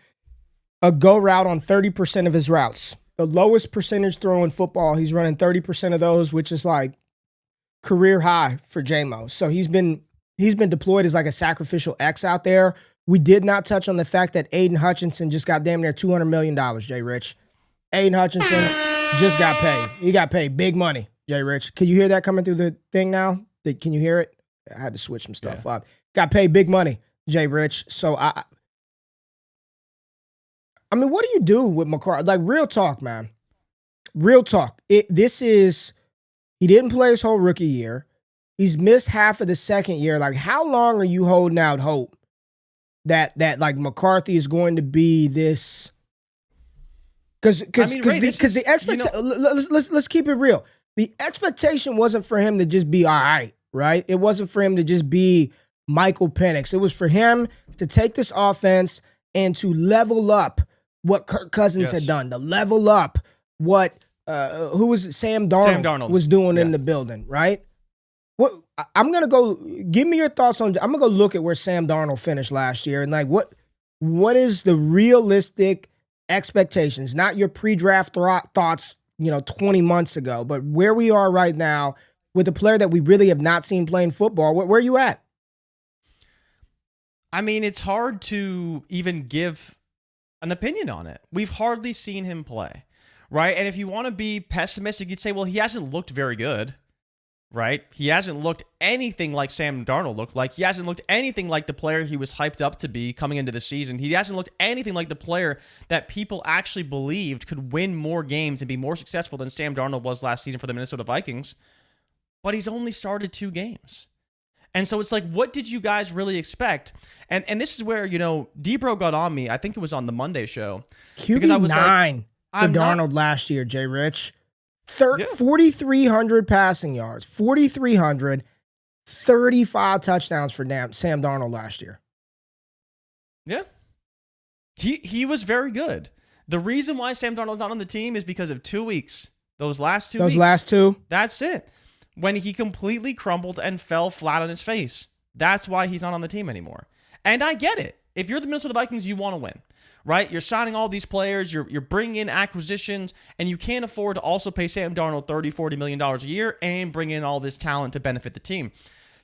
a go route on 30% of his routes. The lowest percentage throw in football. He's running 30% of those, which is like career high for JMO. So he's been deployed as like a sacrificial X out there. We did not touch on the fact that Aiden Hutchinson just got damn near $200 million, JRich. Aiden Hutchinson just got paid. He got paid big money, JRich. Can you hear that coming through the thing now? Can you hear it? I had to switch some stuff up. Got paid big money, JRich. So I mean, what do you do with McCarthy? Like, real talk, man. Real talk. He didn't play his whole rookie year. He's missed half of the second year. Like, how long are you holding out hope that like McCarthy is going to be this? Because the expectation. Let's keep it real. The expectation wasn't for him to just be all right, right? It wasn't for him to just be Michael Penix. It was for him to take this offense and to level up what Kirk Cousins had done, to level up what who was it? Sam Darnold was doing in the building, right? I'm gonna go. Give me your thoughts on. I'm gonna go look at where Sam Darnold finished last year and like what is the realistic expectations? Not your pre-draft thoughts, 20 months ago, but where we are right now with a player that we really have not seen playing football. Where are you at? I mean, it's hard to even give an opinion on it. We've hardly seen him play, right? And if you want to be pessimistic, you'd say, well, he hasn't looked very good, right? He hasn't looked anything like Sam Darnold looked like. He hasn't looked anything like the player he was hyped up to be coming into the season. He hasn't looked anything like the player that people actually believed could win more games and be more successful than Sam Darnold was last season for the Minnesota Vikings. But he's only started 2 games. And so it's like, what did you guys really expect? And this is where, Debro got on me. I think it was on the Monday show. QB9 for Darnold last year, JRich. 4,300 passing yards, 4,300, 35 touchdowns for Sam Darnold last year. Yeah. He was very good. The reason why Sam Darnold's not on the team is because of 2 weeks. Those last 2 weeks. Those last 2? That's it. When he completely crumbled and fell flat on his face. That's why he's not on the team anymore. And I get it. If you're the Minnesota Vikings, you want to win, right? You're signing all these players, you're bringing in acquisitions, and you can't afford to also pay Sam Darnold $30, $40 million a year and bring in all this talent to benefit the team.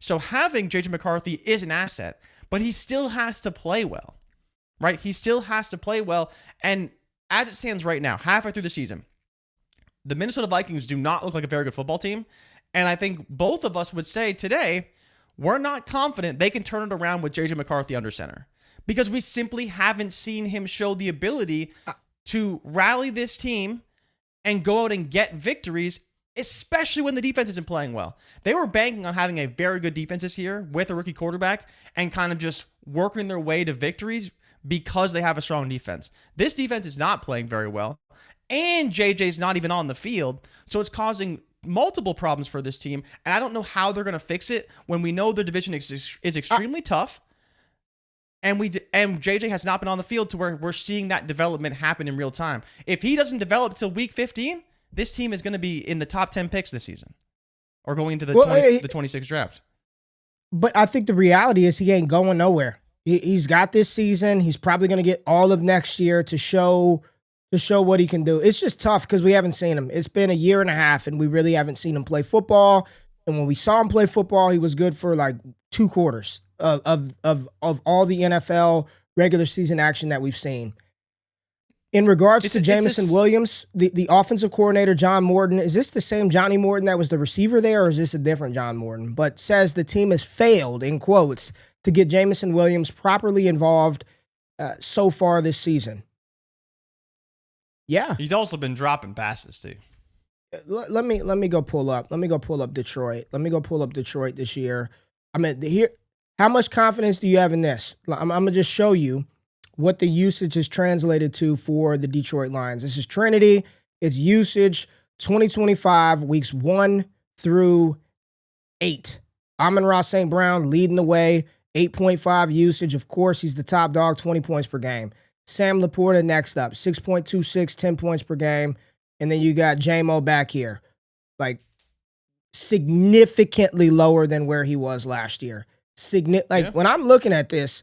So having JJ McCarthy is an asset, but he still has to play well, right? He still has to play well. And as it stands right now, halfway through the season, the Minnesota Vikings do not look like a very good football team. And I think both of us would say today, we're not confident they can turn it around with JJ McCarthy under center because we simply haven't seen him show the ability to rally this team and go out and get victories, especially when the defense isn't playing well. They were banking on having a very good defense this year with a rookie quarterback and kind of just working their way to victories because they have a strong defense. This defense is not playing very well, and JJ's not even on the field, so it's causing multiple problems for this team, and I don't know how they're going to fix it when we know the division is extremely tough, and JJ has not been on the field to where we're seeing that development happen in real time. If he doesn't develop till week 15, this team is going to be in the top 10 picks this season or going into the 26 draft. But I think the reality is he ain't going nowhere. He's got this season. He's probably going to get all of next year to show to show what he can do. It's just tough because we haven't seen him. It's been a year and a half, and we really haven't seen him play football. And when we saw him play football, he was good for like 2 quarters of all the NFL regular season action that we've seen. In regards to Jameson Williams, the offensive coordinator, John Morton, is this the same Johnny Morton that was the receiver there, or is this a different John Morton? But says the team has failed, in quotes, to get Jameson Williams properly involved so far this season. Yeah. He's also been dropping passes, too. Let me go pull up. Let me go pull up Detroit. Let me go pull up Detroit this year. I mean, here, how much confidence do you have in this? I'm going to just show you what the usage is translated to for the Detroit Lions. This is Trinity. It's usage 2025, weeks 1 through 8. Amon-Ra St. Brown leading the way, 8.5 usage. Of course, he's the top dog, 20 points per game. Sam Laporta next up, 6.26, 10 points per game. And then you got J-Mo back here, like significantly lower than where he was last year. When I'm looking at this,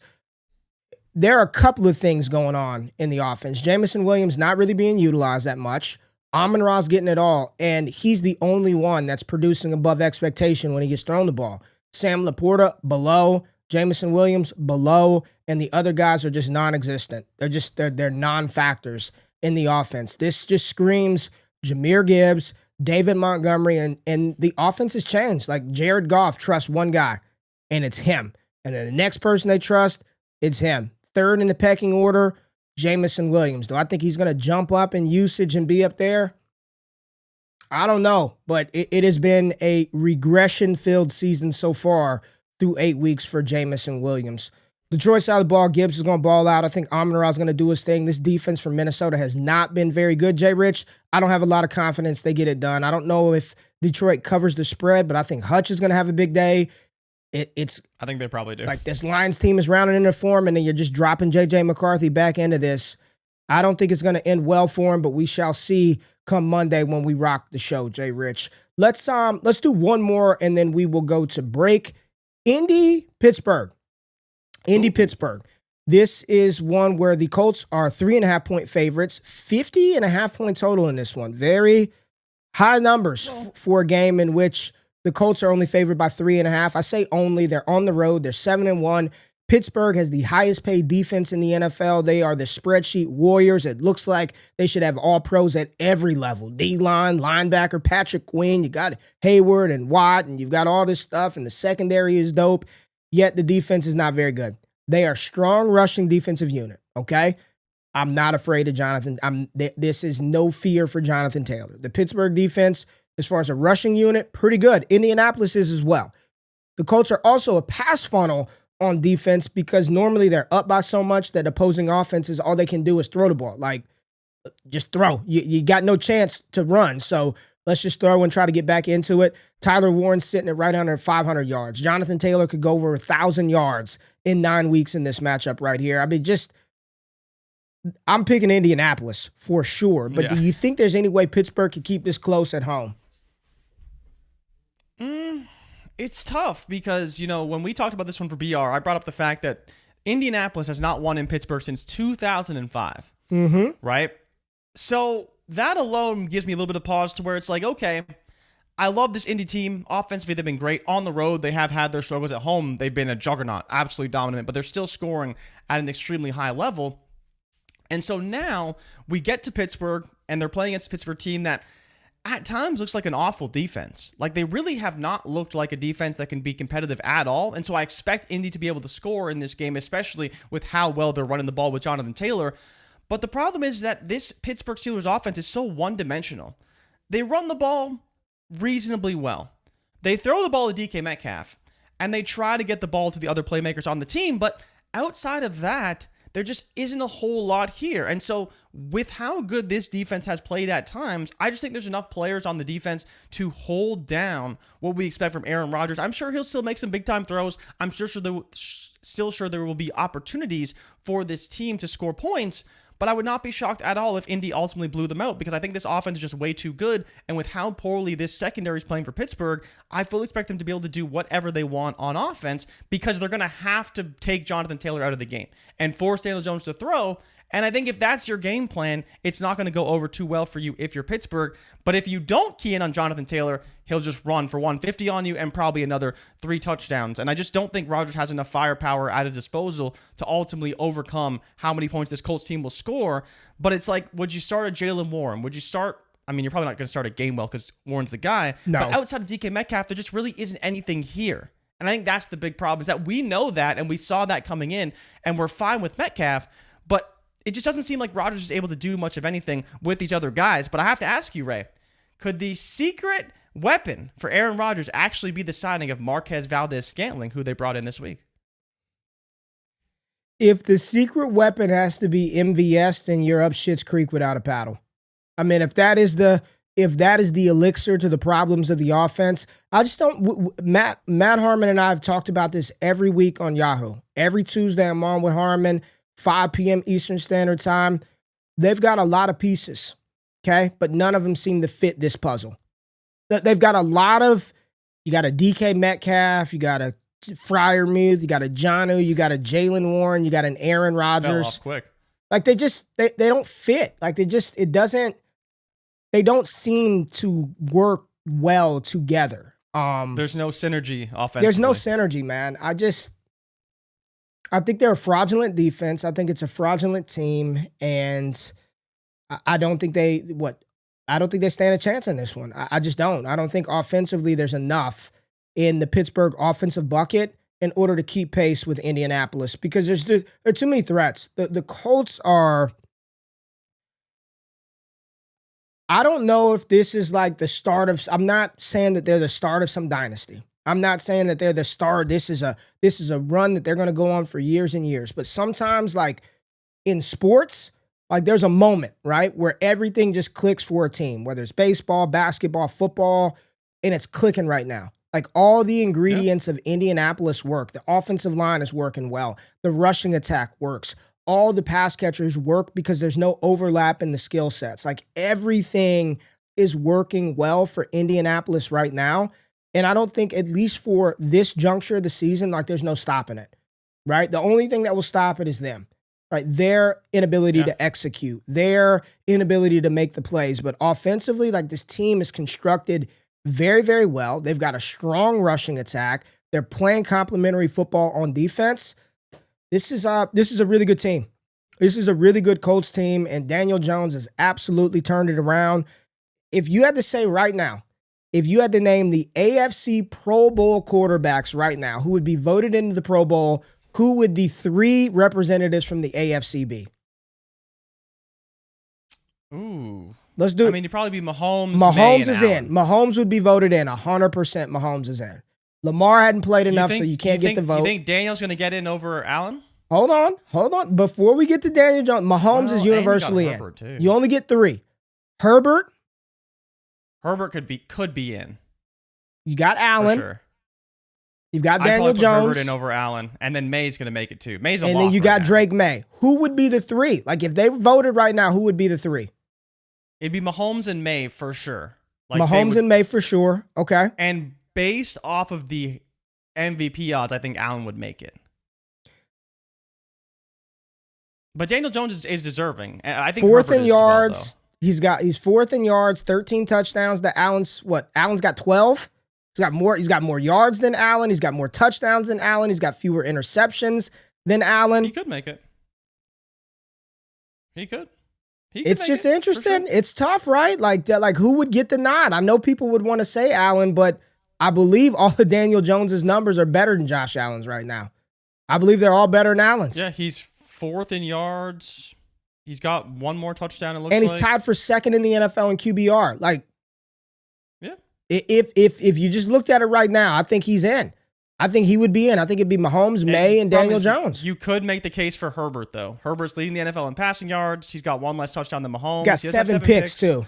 there are a couple of things going on in the offense. Jameson Williams not really being utilized that much. Amon-Ra's getting it all, and he's the only one that's producing above expectation when he gets thrown the ball. Sam Laporta, below. Jameson Williams, below. And the other guys are just non-existent. They're non-factors in the offense. This just screams Jahmyr Gibbs, David Montgomery, and the offense has changed. Like Jared Goff trusts one guy, and it's him. And then the next person they trust, it's him. Third in the pecking order, Jameson Williams. Do I think he's going to jump up in usage and be up there? I don't know, but it has been a regression-filled season so far through 8 weeks for Jameson Williams. Detroit side of the ball, Gibbs is going to ball out. I think Amon-Ra is going to do his thing. This defense from Minnesota has not been very good, JRich. I don't have a lot of confidence they get it done. I don't know if Detroit covers the spread, but I think Hutch is going to have a big day. I think they probably do. Like this Lions team is rounding into form, and then you're just dropping J.J. McCarthy back into this. I don't think it's going to end well for him, but we shall see come Monday when we rock the show, JRich. Let's do one more, and then we will go to break. Pittsburgh. Pittsburgh. This is one where the Colts are 3.5-point favorites, 50.5-point total in this one. Very high numbers for a game in which the Colts are only favored by 3.5. I say only. They're on the road. They're 7-1. Pittsburgh has the highest paid defense in the NFL. They are the spreadsheet warriors. It looks like they should have all pros at every level. D-line, linebacker, Patrick Quinn. You got Hayward and Watt, and you've got all this stuff, and the secondary is dope. Yet the defense is not very good. They are strong rushing defensive unit, okay? I'm not afraid of Jonathan. This is no fear for Jonathan Taylor. The Pittsburgh defense, as far as a rushing unit, pretty good. Indianapolis is as well. The Colts are also a pass funnel on defense because normally they're up by so much that opposing offenses, all they can do is throw the ball. Like, just throw. You got no chance to run, so let's just throw and try to get back into it. Tyler Warren's sitting at right under 500 yards. Jonathan Taylor could go over 1,000 yards in 9 weeks in this matchup right here. I mean, I'm picking Indianapolis for sure. But do you think there's any way Pittsburgh could keep this close at home? It's tough because, when we talked about this one for BR, I brought up the fact that Indianapolis has not won in Pittsburgh since 2005. Mm-hmm. Right? So that alone gives me a little bit of pause to where it's like, okay, I love this Indy team. Offensively, they've been great. On the road, they have had their struggles. At home, they've been a juggernaut, absolutely dominant, but they're still scoring at an extremely high level. And so now we get to Pittsburgh, and they're playing against a Pittsburgh team that at times looks like an awful defense. Like, they really have not looked like a defense that can be competitive at all. And so I expect Indy to be able to score in this game, especially with how well they're running the ball with Jonathan Taylor. But the problem is that this Pittsburgh Steelers offense is so one-dimensional. They run the ball reasonably well. They throw the ball to DK Metcalf, and they try to get the ball to the other playmakers on the team, but outside of that, there just isn't a whole lot here. And so with how good this defense has played at times, I just think there's enough players on the defense to hold down what we expect from Aaron Rodgers. I'm sure he'll still make some big-time throws. I'm still sure there will be opportunities for this team to score points, but I would not be shocked at all if Indy ultimately blew them out, because I think this offense is just way too good. And with how poorly this secondary is playing for Pittsburgh, I fully expect them to be able to do whatever they want on offense, because they're going to have to take Jonathan Taylor out of the game and force Daniel Jones to throw. And I think if that's your game plan, it's not going to go over too well for you if you're Pittsburgh. But if you don't key in on Jonathan Taylor, he'll just run for 150 on you and probably another 3 touchdowns. And I just don't think Rodgers has enough firepower at his disposal to ultimately overcome how many points this Colts team will score. But it's like, would you start a Jalen Warren? Would you start... I mean, you're probably not going to start a Gainwell because Warren's the guy. No. But outside of DK Metcalf, there just really isn't anything here. And I think that's the big problem, is that we know that, and we saw that coming in, and we're fine with Metcalf, but it just doesn't seem like Rodgers is able to do much of anything with these other guys. But I have to ask you, Ray, could the secret weapon for Aaron Rodgers actually be the signing of Marquez Valdes-Scantling, who they brought in this week? If the secret weapon has to be MVS, then you're up Schitt's Creek without a paddle. I mean, if that is the elixir to the problems of the offense, I just don't. Matt Harmon and I have talked about this every week on Yahoo. Every Tuesday, I'm on with Harmon, 5 p.m. Eastern Standard Time. They've got a lot of pieces, okay? But none of them seem to fit this puzzle. They've got a lot of, you got a DK Metcalf, you got a Freiermuth, you got a Jonnu, you got a Jalen Warren, you got an Aaron Rodgers. Fell off quick. Like they don't fit. Like they don't seem to work well together. There's no synergy offensively. There's no synergy, man. I think they're a fraudulent defense. I think it's a fraudulent team, and I don't think they stand a chance in this one. I just don't. I don't think offensively there's enough in the Pittsburgh offensive bucket in order to keep pace with Indianapolis, because there are too many threats. The Colts are... I don't know if this is like the start of... I'm not saying that they're the start of some dynasty. I'm not saying that they're the star. This is a run that they're going to go on for years and years. But sometimes, like in sports, like there's a moment, right, where everything just clicks for a team, whether it's baseball, basketball, football, and it's clicking right now. Like all the ingredients of Indianapolis work. The offensive line is working well. The rushing attack works. All the pass catchers work because there's no overlap in the skill sets. Like everything is working well for Indianapolis right now. And I don't think, at least for this juncture of the season, like there's no stopping it, right? The only thing that will stop it is them, right? Their inability to execute, their inability to make the plays. But offensively, like this team is constructed very, very well. They've got a strong rushing attack. They're playing complementary football on defense. This is a really good team. This is a really good Colts team, and Daniel Jones has absolutely turned it around. If you had to say right now, if you had to name the AFC Pro Bowl quarterbacks right now who would be voted into the Pro Bowl, who would the 3 representatives from the AFC be? Ooh. Let's do it. I mean, it'd probably be Mahomes. Mahomes is in. Mahomes would be voted in. 100% Mahomes is in. Lamar hadn't played enough, so you can't get the vote. You think Daniel's going to get in over Allen? Hold on. Before we get to Daniel Jones, Mahomes is universally in. Too. You only get 3. Herbert could be in. You got Allen. For sure. You've got Daniel Jones. Herbert in over Allen, and then May's going to make it too. May's a and then you got Drake May. Who would be the 3? Like if they voted right now, who would be the 3? It'd be Mahomes and May for sure. Like Mahomes and May for sure. Okay. And based off of the MVP odds, I think Allen would make it. But Daniel Jones is deserving. I think 4th Herbert in yards. He's 4th in yards, 13 touchdowns. Allen's got 12. He's got more yards than Allen. He's got more touchdowns than Allen. He's got fewer interceptions than Allen. He could make it. He could. It's just interesting. Sure. It's tough, right? Like who would get the nod? I know people would want to say Allen, but I believe all of Daniel Jones's numbers are better than Josh Allen's right now. I believe they're all better than Allen's. Yeah, he's 4th in yards. He's got 1 more touchdown, it looks like. And he's tied for 2nd in the NFL in QBR. Like, yeah. If you just looked at it right now, I think he's in. I think he would be in. I think it'd be Mahomes, May, and Daniel Jones. You could make the case for Herbert, though. Herbert's leading the NFL in passing yards. He's got 1 less touchdown than Mahomes. Got 7 picks, too.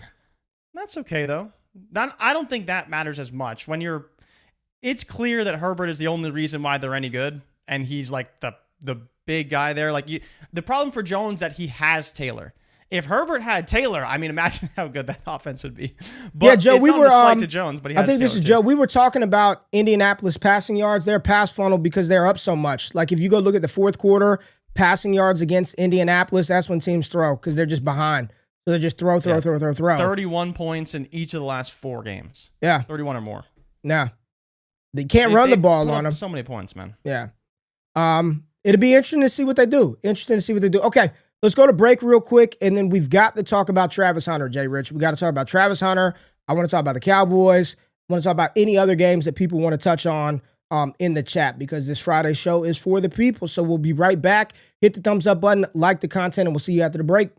That's okay, though. I don't think that matters as much. It's clear that Herbert is the only reason why they're any good, and he's like the the big guy there. Like the problem for Jones that he has Taylor. If Herbert had Taylor, I mean, imagine how good that offense would be. But yeah, Joe, we were slight to Jones, but he has I think this Taylor is too. Joe. We were talking about Indianapolis passing yards. They're pass funnel because they're up so much. Like if you go look at the fourth quarter passing yards against Indianapolis, that's when teams throw because they're just behind. So they just throw. 31 points in each of the last 4 games. Yeah. 31 or more. Yeah. They can't run the ball on them. So many points, man. Yeah. It'll be interesting to see what they do. Okay, let's go to break real quick, and then we've got to talk about Travis Hunter, JRich. We got to talk about Travis Hunter. I want to talk about the Cowboys. I want to talk about any other games that people want to touch on in the chat because this Friday show is for the people. So we'll be right back. Hit the thumbs up button, like the content, and we'll see you after the break.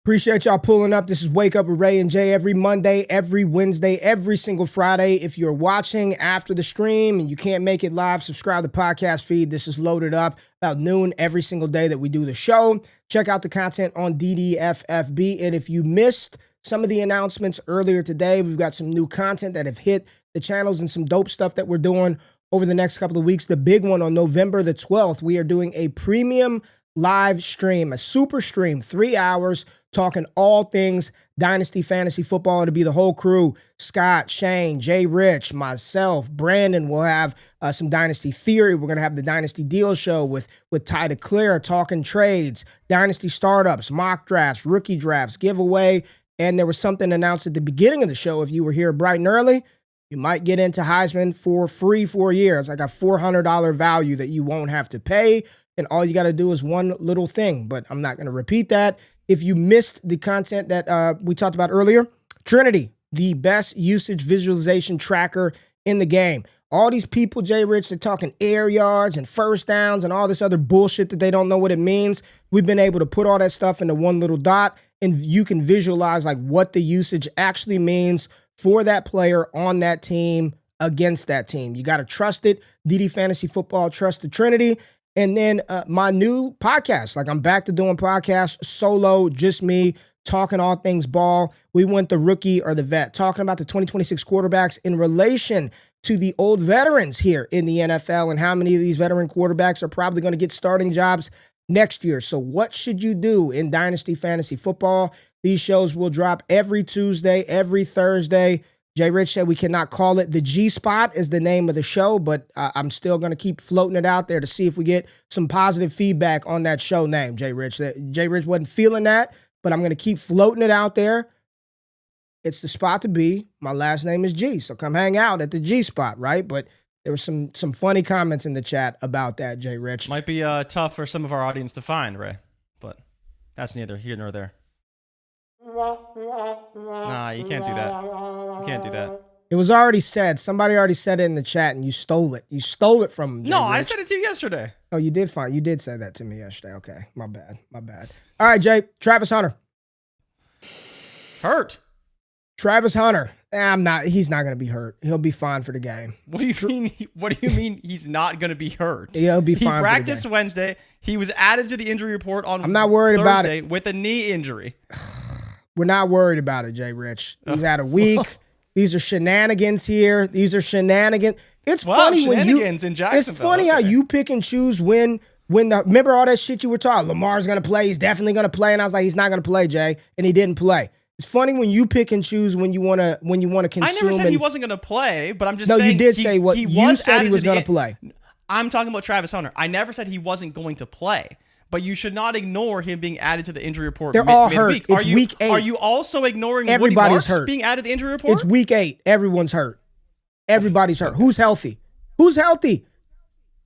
Appreciate y'all pulling up. This is Wake Up with Ray and Jay every Monday, every Wednesday, every single Friday. If you're watching after the stream and you can't make it live, subscribe to the podcast feed. This is loaded up about noon every single day that we do the show. Check out the content on DDFFB. And if you missed some of the announcements earlier today, we've got some new content that have hit the channels and some dope stuff that we're doing over the next couple of weeks. The big one on November the 12th, we are doing a premium live stream, a super stream, 3 hours, talking all things Dynasty Fantasy Football. It'll be the whole crew, Scott, Shane, JRich, myself, Brandon. We'll have some Dynasty Theory. We're going to have the Dynasty Deal Show with Ty DeClaire, talking trades, Dynasty Startups, mock drafts, rookie drafts, giveaway. And there was something announced at the beginning of the show. If you were here bright and early, you might get into Heisman for free for a year. It's like a $400 value that you won't have to pay. And all you got to do is one little thing, but I'm not going to repeat that. If you missed the content that we talked about earlier, Trinity, the best usage visualization tracker in the game. All these people, JRich, they're talking air yards and first downs and all this other bullshit that they don't know what it means. We've been able to put all that stuff into one little dot, and you can visualize like what the usage actually means for that player on that team against that team. You got to trust it. DD Fantasy Football, trust the Trinity. And then my new podcast, like I'm back to doing podcasts solo, just me, talking all things ball. We went the rookie or the vet, talking about the 2026 quarterbacks in relation to the old veterans here in the NFL and how many of these veteran quarterbacks are probably going to get starting jobs next year. So what should you do in Dynasty Fantasy Football? These shows will drop every Tuesday, every Thursday. JRich said we cannot call it. The G-Spot is the name of the show, but I'm still going to keep floating it out there to see if we get some positive feedback on that show name, JRich. JRich wasn't feeling that, but I'm going to keep floating it out there. It's the spot to be. My last name is G, so come hang out at the G-Spot, right? But there were some funny comments in the chat about that, JRich. Might be tough for some of our audience to find, Ray, but that's neither here nor there. Nah, you can't do that. You can't do that. It was already said. Somebody already said it in the chat, and you stole it. You stole it from him. No, I said it to you yesterday. Oh, you did fine. You did say that to me yesterday. Okay, my bad. All right, Jay. Travis Hunter. Hurt. Travis Hunter. He's not going to be hurt. He'll be fine for the game. What do you mean? What do you mean he's not going to be hurt? He'll be fine. He practiced Wednesday. He was added to the injury report on I'm not worried Thursday about it. With a knee injury. We're not worried about it, JRich. He's had a week. These are shenanigans here. These are shenanigans. It's funny when you. In it's funny how you pick and choose when remember all that shit you were talking. Lamar's gonna play. He's definitely gonna play, and I was like, he's not gonna play, Jay, and he didn't play. It's funny when you pick and choose when you wanna consume. I never said he wasn't gonna play, but I'm just saying. No, you did say what you said he was gonna play. I'm talking about Travis Hunter. I never said he wasn't going to play. But you should not ignore him being added to the injury report. They're all hurt. Midweek. It's week 8. Are you also ignoring Everybody's Woody Marks hurt. being added to the injury report? It's week 8. Everyone's hurt. Everybody's hurt. Who's healthy? Who's healthy?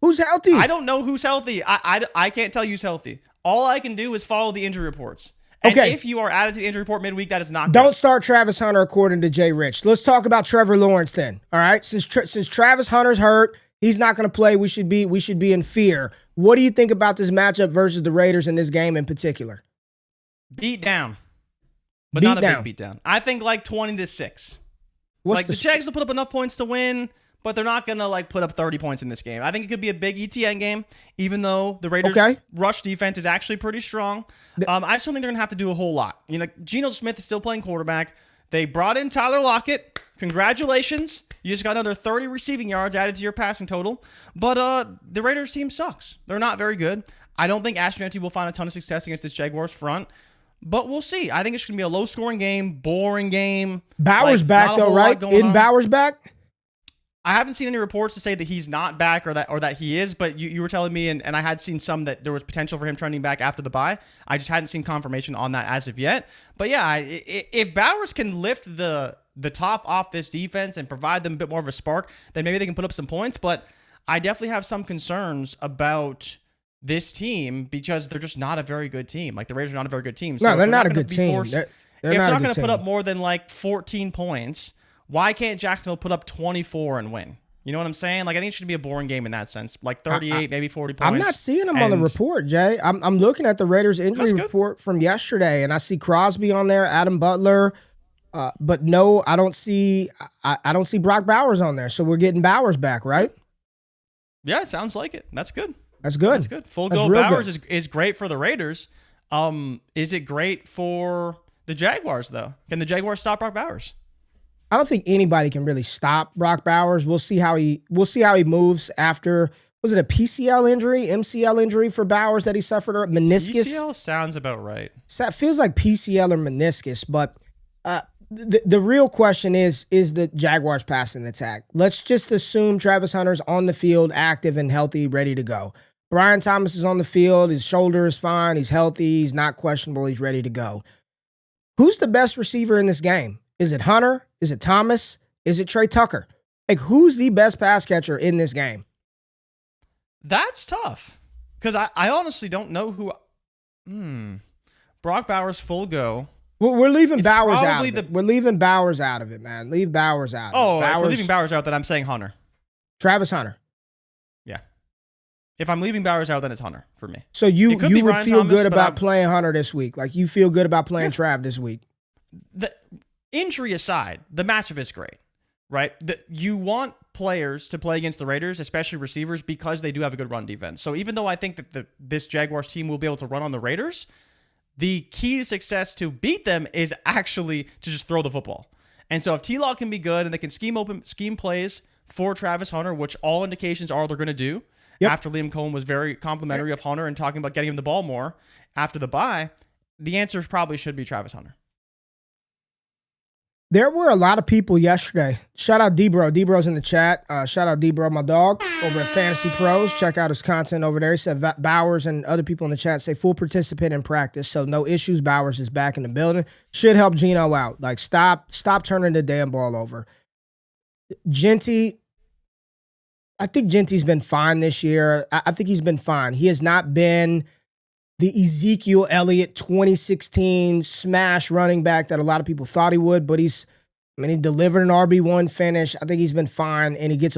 Who's healthy? I don't know who's healthy. I can't tell you who's healthy. All I can do is follow the injury reports. And if you are added to the injury report midweek, that is not good. Don't start Travis Hunter according to JRich. Let's talk about Trevor Lawrence then. All right? Since Travis Hunter's hurt, he's not going to play. We should be in fear. What do you think about this matchup versus the Raiders in this game in particular? Beat down. But not a big beat down. I think like 20-6. The Jags will put up enough points to win, but they're not going to put up 30 points in this game. I think it could be a big ETN game, even though the Raiders' rush defense is actually pretty strong. I just don't think they're going to have to do a whole lot. Geno Smith is still playing quarterback. They brought in Tyler Lockett. Congratulations. You just got another 30 receiving yards added to your passing total. But the Raiders team sucks. They're not very good. I don't think Ashton Jeanty will find a ton of success against this Jaguars front. But we'll see. I think it's going to be a low-scoring game, boring game. Bauer's back, though, right? Isn't Bauer's back? I haven't seen any reports to say that he's not back or that he is, but you were telling me, and I had seen some that there was potential for him trending back after the bye. I just hadn't seen confirmation on that as of yet. But yeah, if Bowers can lift the top off this defense and provide them a bit more of a spark, then maybe they can put up some points. But I definitely have some concerns about this team because they're just not a very good team. The Raiders are not a very good team. So no, they're not a good team. If they're not going to put up more than 14 points, why can't Jacksonville put up 24 and win? You know what I'm saying? I think it should be a boring game in that sense. 38, maybe 40 points. I'm not seeing them on the report, Jay. I'm looking at the Raiders injury report from yesterday, and I see Crosby on there, Adam Butler, but no, I don't see Brock Bowers on there. So we're getting Bowers back, right? Yeah, it sounds like it. That's good. That's good. That's good. Full go Bowers is great for the Raiders. Is it great for the Jaguars, though? Can the Jaguars stop Brock Bowers? I don't think anybody can really stop Brock Bowers. We'll see how he moves after. Was it a PCL injury, MCL injury for Bowers that he suffered, or meniscus? PCL sounds about right. It feels like PCL or meniscus, but the real question is the Jaguars passing attack. Let's just assume Travis Hunter's on the field, active and healthy, ready to go. Brian Thomas is on the field. His shoulder is fine. He's healthy. He's not questionable. He's ready to go. Who's the best receiver in this game? Is it Hunter? Is it Thomas? Is it Trey Tucker? Who's the best pass catcher in this game? That's tough. Because I honestly don't know who. Brock Bowers full go. We're leaving Bowers out of it. We're leaving Bowers out of it, man. Leave Bowers out. If we're leaving Bowers out, then I'm saying Hunter. Travis Hunter. Yeah. If I'm leaving Bowers out, then it's Hunter for me. So you would feel good about playing Hunter this week? You feel good about playing Trav this week? The injury aside, the matchup is great, right? You want players to play against the Raiders, especially receivers, because they do have a good run defense. So even though I think that this Jaguars team will be able to run on the Raiders, the key to success to beat them is actually to just throw the football. And so if T-Law can be good and they can scheme plays for Travis Hunter, which all indications are they're going to do, after Liam Cohen was very complimentary of Hunter and talking about getting him the ball more after the bye, the answer probably should be Travis Hunter. There were a lot of people yesterday. Shout out D-Bro. D-Bro's in the chat. Shout out D-Bro, my dog, over at Fantasy Pros. Check out his content over there. He said Bowers and other people in the chat say full participant in practice, so no issues. Bowers is back in the building. Should help Geno out. Stop turning the damn ball over. Jeanty, I think Jeanty's been fine this year. I think he's been fine. He has not been the Ezekiel Elliott 2016 smash running back that a lot of people thought he would, but he delivered an RB1 finish. I think he's been fine, and he gets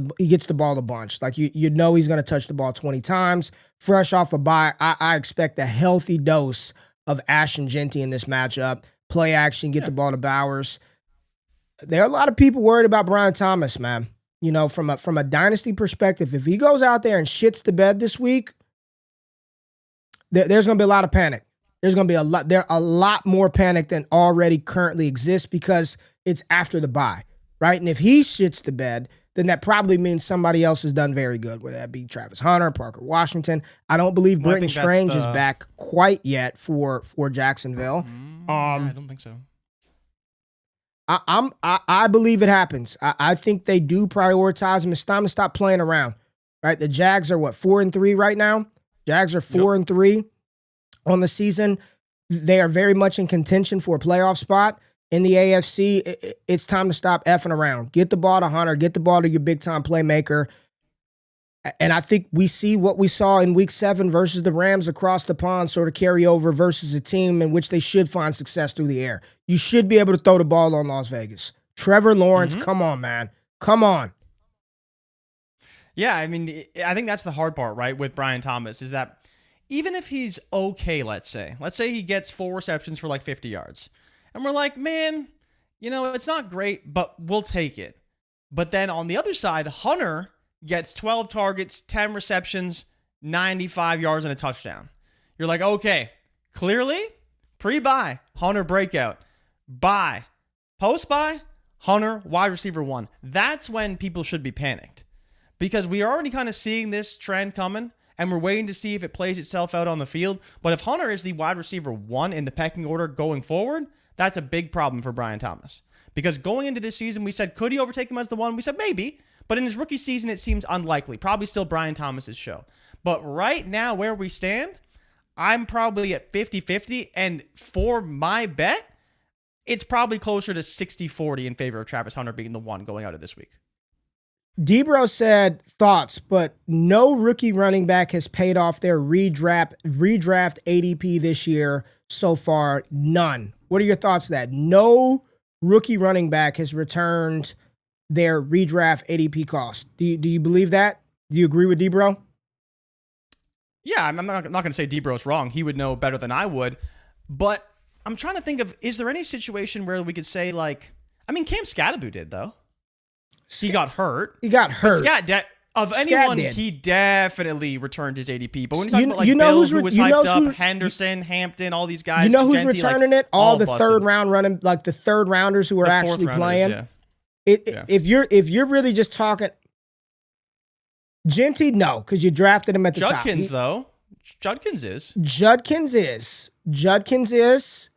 the ball a bunch. You know he's going to touch the ball 20 times. Fresh off a bye, I expect a healthy dose of Ashton Jeanty in this matchup. Play action, get the ball to Bowers. There are a lot of people worried about Brian Thomas, man. From a dynasty perspective, if he goes out there and shits the bed this week, there's going to be a lot of panic. There's going to be a lot more panic than already currently exists because it's after the bye, right? And if he shits the bed, then that probably means somebody else has done very good, whether that be Travis Hunter, Parker Washington. I don't believe Britton Strange is back quite yet for Jacksonville. I don't think so. I believe it happens. I think they do prioritize him. It's time to stop playing around. right? The Jags are 4-3 right now. Jags are 4-3 on the season. They are very much in contention for a playoff spot. In the AFC, it's time to stop effing around. Get the ball to Hunter. Get the ball to your big-time playmaker. And I think we see what we saw in Week 7 versus the Rams across the pond sort of carry over versus a team in which they should find success through the air. You should be able to throw the ball on Las Vegas. Trevor Lawrence, come on, man. Come on. Yeah, I mean, I think that's the hard part, right, with Brian Thomas, is that even if he's okay, let's say he gets 4 receptions for like 50 yards. And we're like, man, it's not great, but we'll take it. But then on the other side, Hunter gets 12 targets, 10 receptions, 95 yards, and a touchdown. You're like, okay, clearly, pre-bye, Hunter breakout. Bye. Post-bye, Hunter, wide receiver 1. That's when people should be panicked. Because we are already kind of seeing this trend coming, and we're waiting to see if it plays itself out on the field. But if Hunter is the wide receiver 1 in the pecking order going forward, that's a big problem for Brian Thomas. Because going into this season, we said, could he overtake him as the 1? We said, maybe. But in his rookie season, it seems unlikely. Probably still Brian Thomas's show. But right now, where we stand, I'm probably at 50-50. And for my bet, it's probably closer to 60-40 in favor of Travis Hunter being the 1 going out of this week. Debro said thoughts, but no rookie running back has paid off their redraft ADP this year so far. None. What are your thoughts on that? No rookie running back has returned their redraft ADP cost. Do you believe that? Do you agree with Debro? Yeah, I'm not going to say Debro's wrong. He would know better than I would. But I'm trying to think of, is there any situation where we could say, like, I mean, Cam Skattebo did, though. He got hurt. He definitely returned his ADP. But when you talk about like Bill, who was hyped up, Henderson, Hampton, all these guys. You know who's returning it? All the third round running, like the third rounders who are actually playing. Yeah. If you're really just talking, Genty, no, because you drafted him at the top. Judkins is,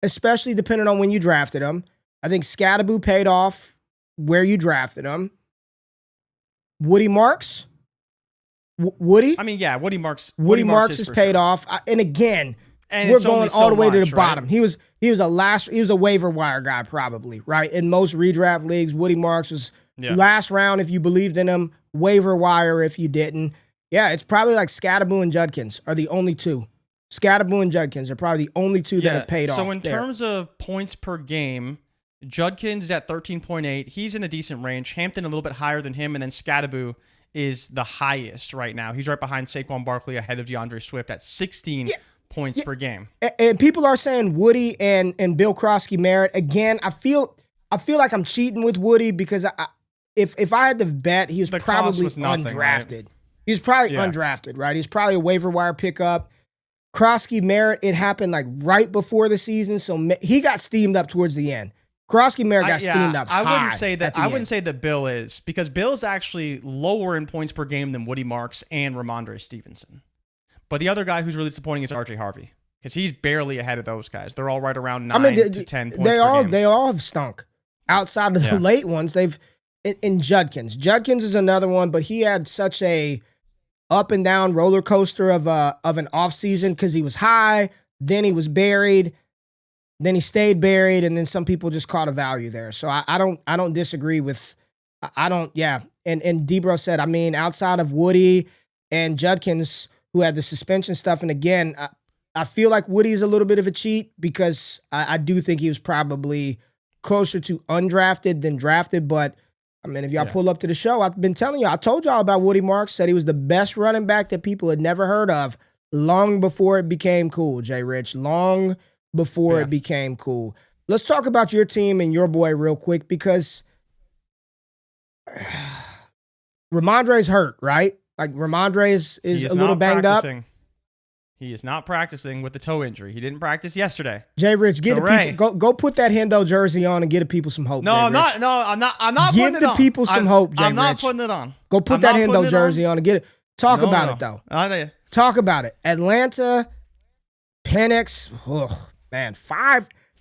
especially depending on when you drafted him. I think Skattebo paid off where you drafted him. Woody Marks? Woody? I mean, yeah, Woody Marks is paid off. And again, we're going all the way to the bottom. He was a waiver wire guy probably, right? In most redraft leagues, Woody Marks was last round if you believed in him, waiver wire if you didn't. Yeah, it's probably like Skattebo and Judkins are the only two. Skattebo and Judkins are probably the only two that have paid off. So in terms of points per game, Judkins is at 13.8. He's in a decent range. Hampton a little bit higher than him, and then Skattebo is the highest right now. He's right behind Saquon Barkley, ahead of DeAndre Swift at 16 points per game. And people are saying Woody and Bill Krosky merit. Again, I feel like I'm cheating with Woody because if I had to bet, he was probably undrafted. Right? He's probably undrafted, right? He's probably a waiver wire pickup. Krosky merit, it happened like right before the season, so he got steamed up towards the end. Krosky Merritt got steamed up high. I wouldn't say that Bill is, because Bill is actually lower in points per game than Woody Marks and Ramondre Stevenson. But the other guy who's really disappointing is RJ Harvey, because he's barely ahead of those guys. They're all right around 9 to 10 points per game. They all have stunk. Outside of the late ones, they've in Judkins. Judkins is another one, but he had such a up and down roller coaster of an offseason because he was high, then he was buried. Then he stayed buried, and then some people just caught a value there. So I don't disagree with, And Debro said, I mean, outside of Woody and Judkins, who had the suspension stuff, and again, I feel like Woody's a little bit of a cheat because I do think he was probably closer to undrafted than drafted. But I mean, if y'all pull up to the show, I've been telling you, I told y'all about Woody Marks, said he was the best running back that people had never heard of long before it became cool, JRich. Long before it became cool. Let's talk about your team and your boy real quick because Ramondre's hurt, right? Like Ramondre is a little banged up. He is not practicing with the toe injury. He didn't practice yesterday. JRich, go put that Hendo jersey on and give the people some hope. I'm not putting it on. Give the people some hope, JRich. I'm not putting it on. Go put that Hendo jersey on and get it. Talk about it though. Talk about it. Atlanta, Penix, man,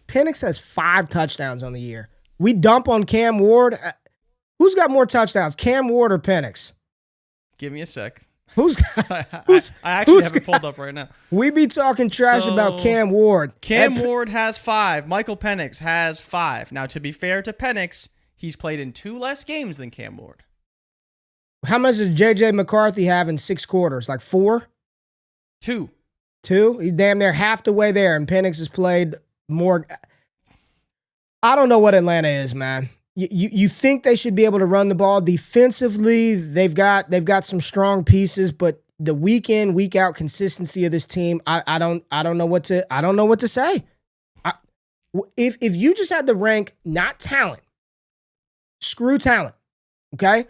Penix has 5 touchdowns on the year. We dump on Cam Ward. Who's got more touchdowns, Cam Ward or Penix? Give me a sec. I actually have it pulled up right now. We be talking trash about Cam Ward. Cam Ward has 5. Michael Penix has 5. Now, to be fair to Penix, he's played in 2 less games than Cam Ward. How much does JJ McCarthy have in 6 quarters? Like 4? 2. 2? He's damn near half the way there, and Penix has played more. I don't know what Atlanta is, man. You think they should be able to run the ball defensively? They've got some strong pieces, but the week in, week out consistency of this team, I don't know what to say. If you just had to rank not talent, screw talent, okay?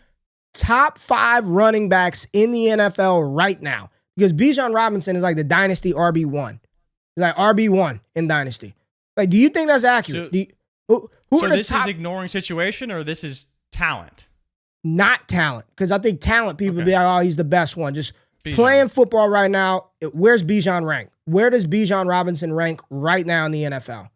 Top 5 running backs in the NFL right now, because Bijan Robinson is like the dynasty RB1. He's like RB1 in dynasty. Like, do you think that's accurate? So this is ignoring situation, or this is talent? Not talent, because I think talent people be like, oh, he's the best one. Just Bijan. Playing football right now, where's Bijan rank? Where does Bijan Robinson rank right now in the NFL?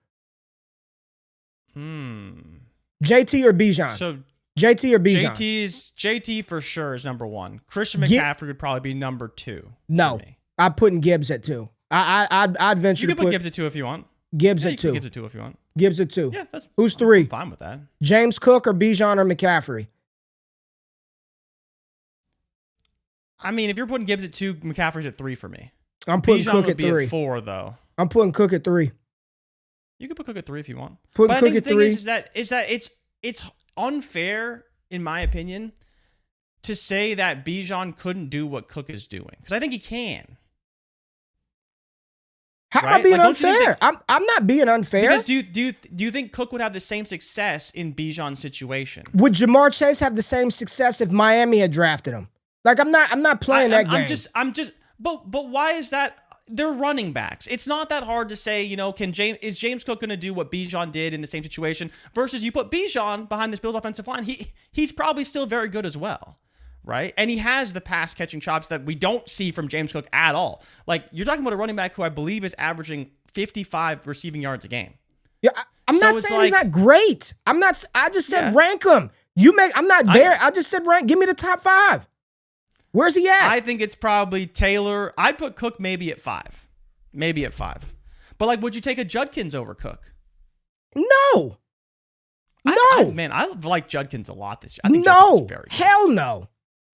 JT or Bijan? So JT or Bijan? JT for sure is number 1. Christian McCaffrey would probably be number 2. No, I'm putting Gibbs at 2. I'd venture to put Gibbs at 2 if you want. Gibbs at 2. Gibbs at 2 if you want. Gibbs at 2. Yeah, who's 3? I'm fine with that. James Cook or Bijan or McCaffrey? I mean, if you're putting Gibbs at 2, McCaffrey's at 3 for me. I'm putting Cook at 3. At 4 though. I'm putting Cook at 3. You can put Cook at 3 if you want. Putting Cook at 3. The thing is that it's unfair, in my opinion, to say that Bijan couldn't do what Cook is doing, because I think he can. How am I being unfair? I'm not being unfair. Because do you think Cook would have the same success in Bijan's situation? Would Jamar Chase have the same success if Miami had drafted him? Like, I'm not playing that game. But why is that? They're running backs. It's not that hard to say, is James Cook going to do what Bijan did in the same situation? Versus you put Bijan behind this Bills offensive line, he's probably still very good as well. Right? And he has the pass catching chops that we don't see from James Cook at all. Like, you're talking about a running back who I believe is averaging 55 receiving yards a game. Yeah, I'm not saying he's not great. I just said rank him. I'm not there. I just said rank. Give me the top 5. Where's he at? I think it's probably Taylor. I'd put Cook maybe at 5. Maybe at 5. But like, would you take a Judkins over Cook? No. I like Judkins a lot this year. I think no. Hell no.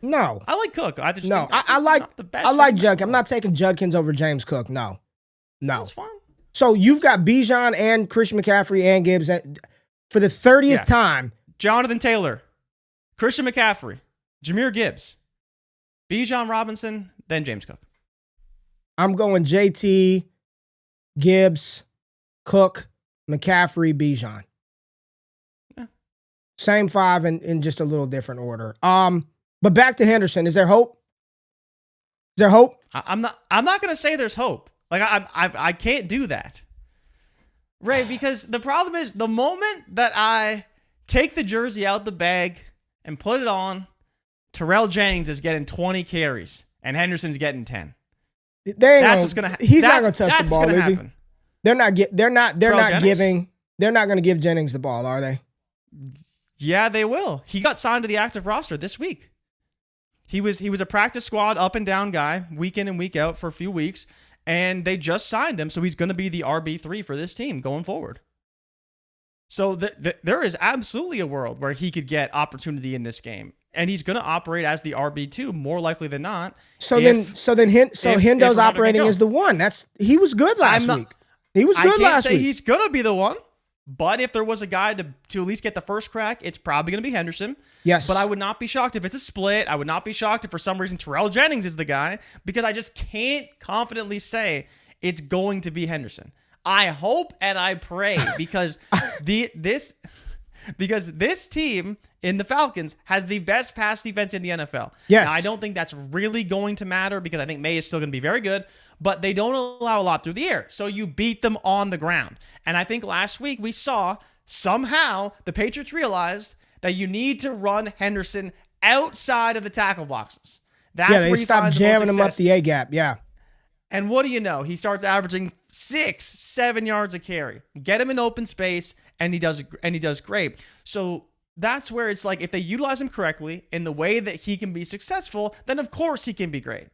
No. I like Cook. I like Judkins. I'm not taking Judkins over James Cook. No. That's fine. So you've got Bijan and Christian McCaffrey and Gibbs for the 30th time. Jonathan Taylor, Christian McCaffrey, Jahmyr Gibbs, Bijan Robinson, then James Cook. I'm going JT, Gibbs, Cook, McCaffrey, Bijan. Yeah. Same 5 in just a little different order. But back to Henderson. Is there hope? Is there hope? I'm not going to say there's hope. Like, I can't do that, Ray, because the problem is the moment that I take the jersey out the bag and put it on, Terrell Jennings is getting 20 carries and Henderson's getting 10. That's what's gonna happen. He's not gonna touch the ball, is he? Happen. They're not gonna give Jennings the ball, are they? Yeah, they will. He got signed to the active roster this week. He was a practice squad up and down guy, week in and week out for a few weeks, and they just signed him, so he's going to be the RB3 for this team going forward. So there is absolutely a world where he could get opportunity in this game, and he's going to operate as the RB2 more likely than not. So Hendo's operating as the 1. He was good last week. He was good last week. I can't say he's going to be the 1. But if there was a guy to at least get the first crack, it's probably going to be Henderson. Yes. But I would not be shocked if it's a split. I would not be shocked if for some reason Terrell Jennings is the guy, because I just can't confidently say it's going to be Henderson. I hope and I pray because this team in the Falcons has the best pass defense in the NFL. Yes. Now, I don't think that's really going to matter because I think May is still going to be very good, but they don't allow a lot through the air. So you beat them on the ground. And I think last week we saw somehow the Patriots realized that you need to run Henderson outside of the tackle boxes. That's where you stop jamming him up the A-gap. Yeah. And what do you know? He starts averaging 6-7 yards a carry. Get him in open space, and he does great. So that's where it's like, if they utilize him correctly in the way that he can be successful, then of course he can be great.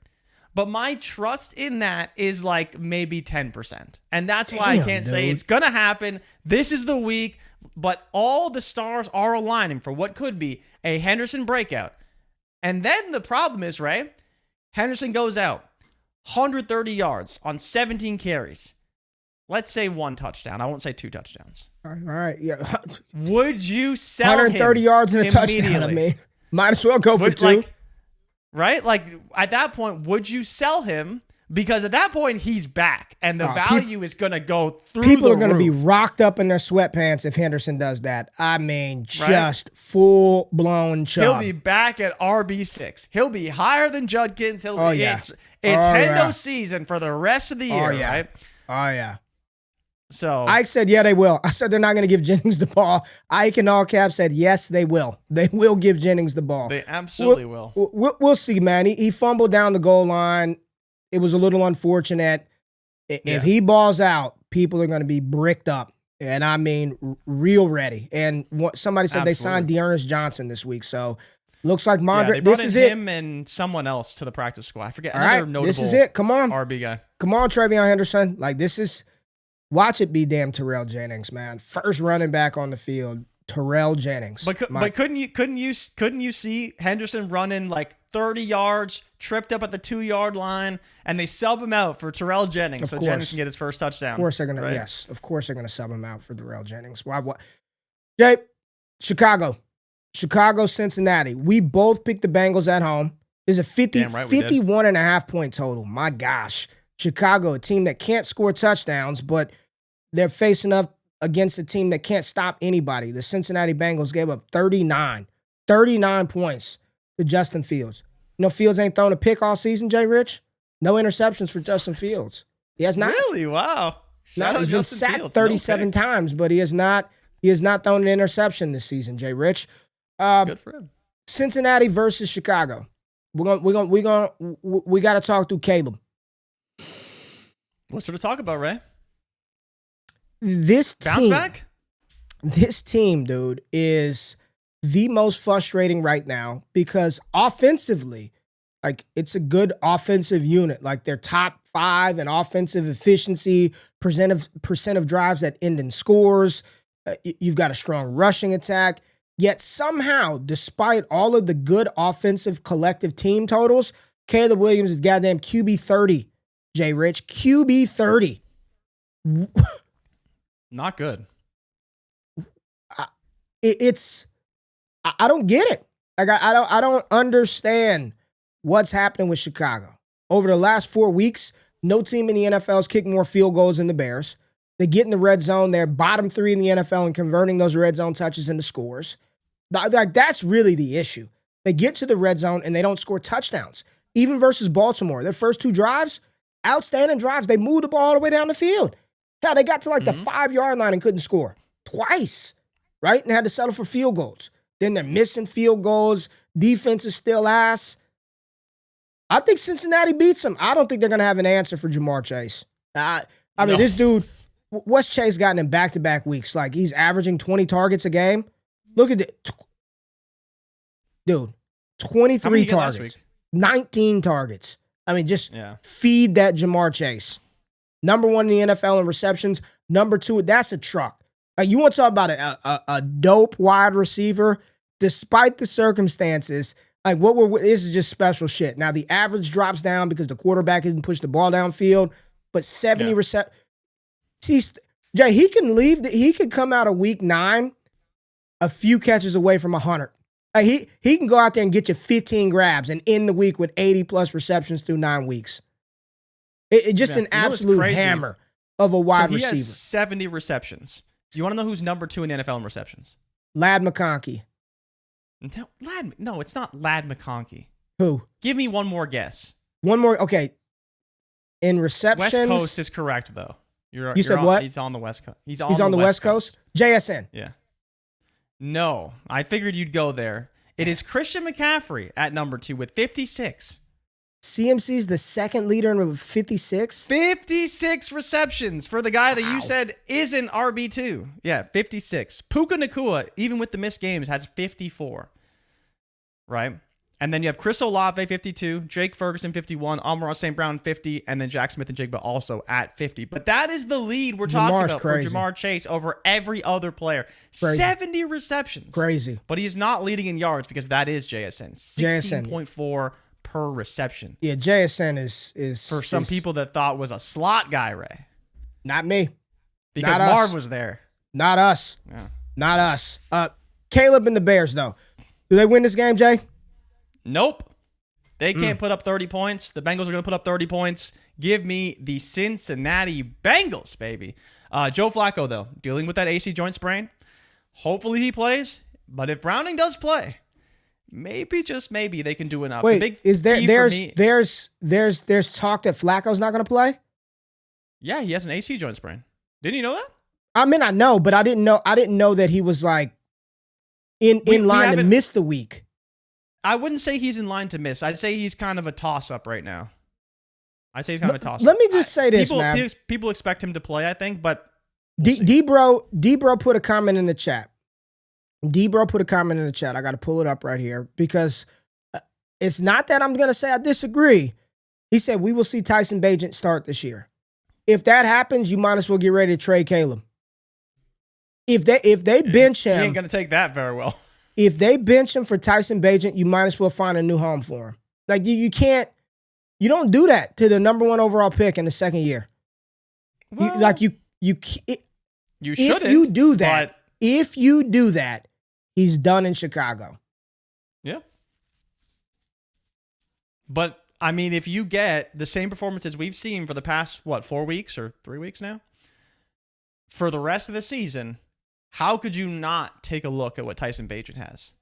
But my trust in that is like maybe 10%. And that's why I can't say it's going to happen. This is the week, but all the stars are aligning for what could be a Henderson breakout. And then the problem is, Ray, Henderson goes out 130 yards on 17 carries. Let's say 1 touchdown. I won't say 2 touchdowns. All right. Yeah. Would you sell 130 him yards and a touchdown? I mean, might as well go for 2. Right? Like, at that point, would you sell him? Because at that point, he's back, and the value is going to go through the roof. People are going to be rocked up in their sweatpants if Henderson does that. I mean, just full-blown chub. He'll be back at RB6. He'll be higher than Judkins. It's Hendo season for the rest of the year, right? Oh, yeah. So Ike said, yeah, they will. I said they're not going to give Jennings the ball. Ike in all caps said, yes, they will. They will give Jennings the ball. They absolutely will. We'll see, man. He fumbled down the goal line. It was a little unfortunate. If he balls out, people are going to be bricked up. And I mean, real ready. And somebody said they signed Dearness Johnson this week. So looks like Mondre. This is him and someone else to the practice squad. I forget. Another notable this is it. Come on. RB guy. Come on, Travion Henderson. Like, this is... Watch it be damn Terrell Jennings, man. First running back on the field, Terrell Jennings. But couldn't you see Henderson running like 30 yards, tripped up at the 2-yard line, and they sub him out for Terrell Jennings so Jennings can get his first touchdown? Of course they're gonna. Right? Yes, of course they're gonna sub him out for Terrell Jennings. Why? What? Jay, Chicago, Cincinnati. We both picked the Bengals at home. There's a 51.5 point total. My gosh, Chicago, a team that can't score touchdowns, but they're facing up against a team that can't stop anybody. The Cincinnati Bengals gave up 39 points to Justin Fields. You know, Fields ain't thrown a pick all season, JRich. No interceptions for Justin Fields. He has not. Really? Wow. He's been sacked 37 times, but he has not thrown an interception this season, JRich. Good for him. Cincinnati versus Chicago. We got to talk through Caleb. What's there to talk about, Ray? This team, dude, is the most frustrating right now because offensively, like, it's a good offensive unit. Like, they're top 5 in offensive efficiency, percent of drives that end in scores. You've got a strong rushing attack. Yet somehow, despite all of the good offensive collective team totals, Caleb Williams is goddamn QB 30. JRich, QB 30. Not good. I don't get it. Like, I don't understand what's happening with Chicago. Over the last 4 weeks, no team in the NFL has kicked more field goals than the Bears. They get in the red zone. They're bottom 3 in the NFL and converting those red zone touches into scores. Like, that's really the issue. They get to the red zone and they don't score touchdowns. Even versus Baltimore, their first 2 drives, outstanding drives. They moved the ball all the way down the field. Hell, they got to like the 5-yard line and couldn't score twice, right? And had to settle for field goals. Then they're missing field goals. Defense is still ass. I think Cincinnati beats them. I don't think they're going to have an answer for Ja'Marr Chase. I mean, this dude, what's Chase gotten in back-to-back weeks? Like, he's averaging 20 targets a game. Look at it. Dude, 23 targets, 19 targets. I mean, just feed that Ja'Marr Chase. Number 1 in the NFL in receptions. Number 2, that's a truck. Like, you want to talk about a dope wide receiver, despite the circumstances. Like, this is just special shit. Now, the average drops down because the quarterback didn't push the ball downfield, but 70 Jay, he can leave. He could come out of week 9 a few catches away from 100. Like, he can go out there and get you 15 grabs and end the week with 80-plus receptions through 9 weeks. It's just an absolute hammer of a wide receiver. He has 70 receptions. Do you want to know who's number 2 in the NFL in receptions? Ladd McConkey. No, it's not Ladd McConkey. Who? Give me one more guess. One more. Okay. In receptions. West Coast is correct, though. You said what? He's on the West Coast. He's on the West Coast? JSN. Yeah. No, I figured you'd go there. It is Christian McCaffrey at number 2 with 56. CMC's the second leader with 56. 56 receptions for the guy that you said isn't RB2. Yeah, 56. Puka Nacua, even with the missed games, has 54. Right? And then you have Chris Olave, 52, Jake Ferguson, 51, Amon-Ra St. Brown, 50, and then Jack Smith and Jigba also at 50. But that is the lead we're talking about for Jamar Chase over every other player. Crazy. 70 receptions. Crazy. But he's not leading in yards because that is JSN. 16.4 per reception. Yeah, JSN is for some people that thought was a slot guy, Ray. Not me. Because not Marv us. Was there. Not us. Yeah. Not us. Caleb and the Bears, though. Do they win this game, Jay? Nope. They can't put up 30 points. The Bengals are going to put up 30 points. Give me the Cincinnati Bengals, baby. Joe Flacco, though, dealing with that AC joint sprain. Hopefully he plays. But if Browning does play, maybe, just maybe, they can do enough. Wait, is there there's talk that Flacco's not going to play? Yeah, he has an AC joint sprain. Didn't you know that? I mean, I know, but I didn't know that he was like in line to miss the week. I wouldn't say he's in line to miss. I'd say he's kind of a toss-up right now. I'd say he's kind of a toss-up. Let me just say this, man. People expect him to play, I think, but Debro put a comment in the chat. Debro put a comment in the chat. I got to pull it up right here because it's not that I'm going to say I disagree. He said, we will see Tyson Bagent start this year. If that happens, you might as well get ready to trade Caleb. If they bench him, he ain't going to take that very well. If they bench him for Tyson Bagent, you might as well find a new home for him. Like you don't do that to the number 1 overall pick in the second year. Well, you shouldn't. If you do that, he's done in Chicago. Yeah. But I mean, if you get the same performances we've seen for the past 4 weeks or 3 weeks now, for the rest of the season, how could you not take a look at what Tyson Bagent has?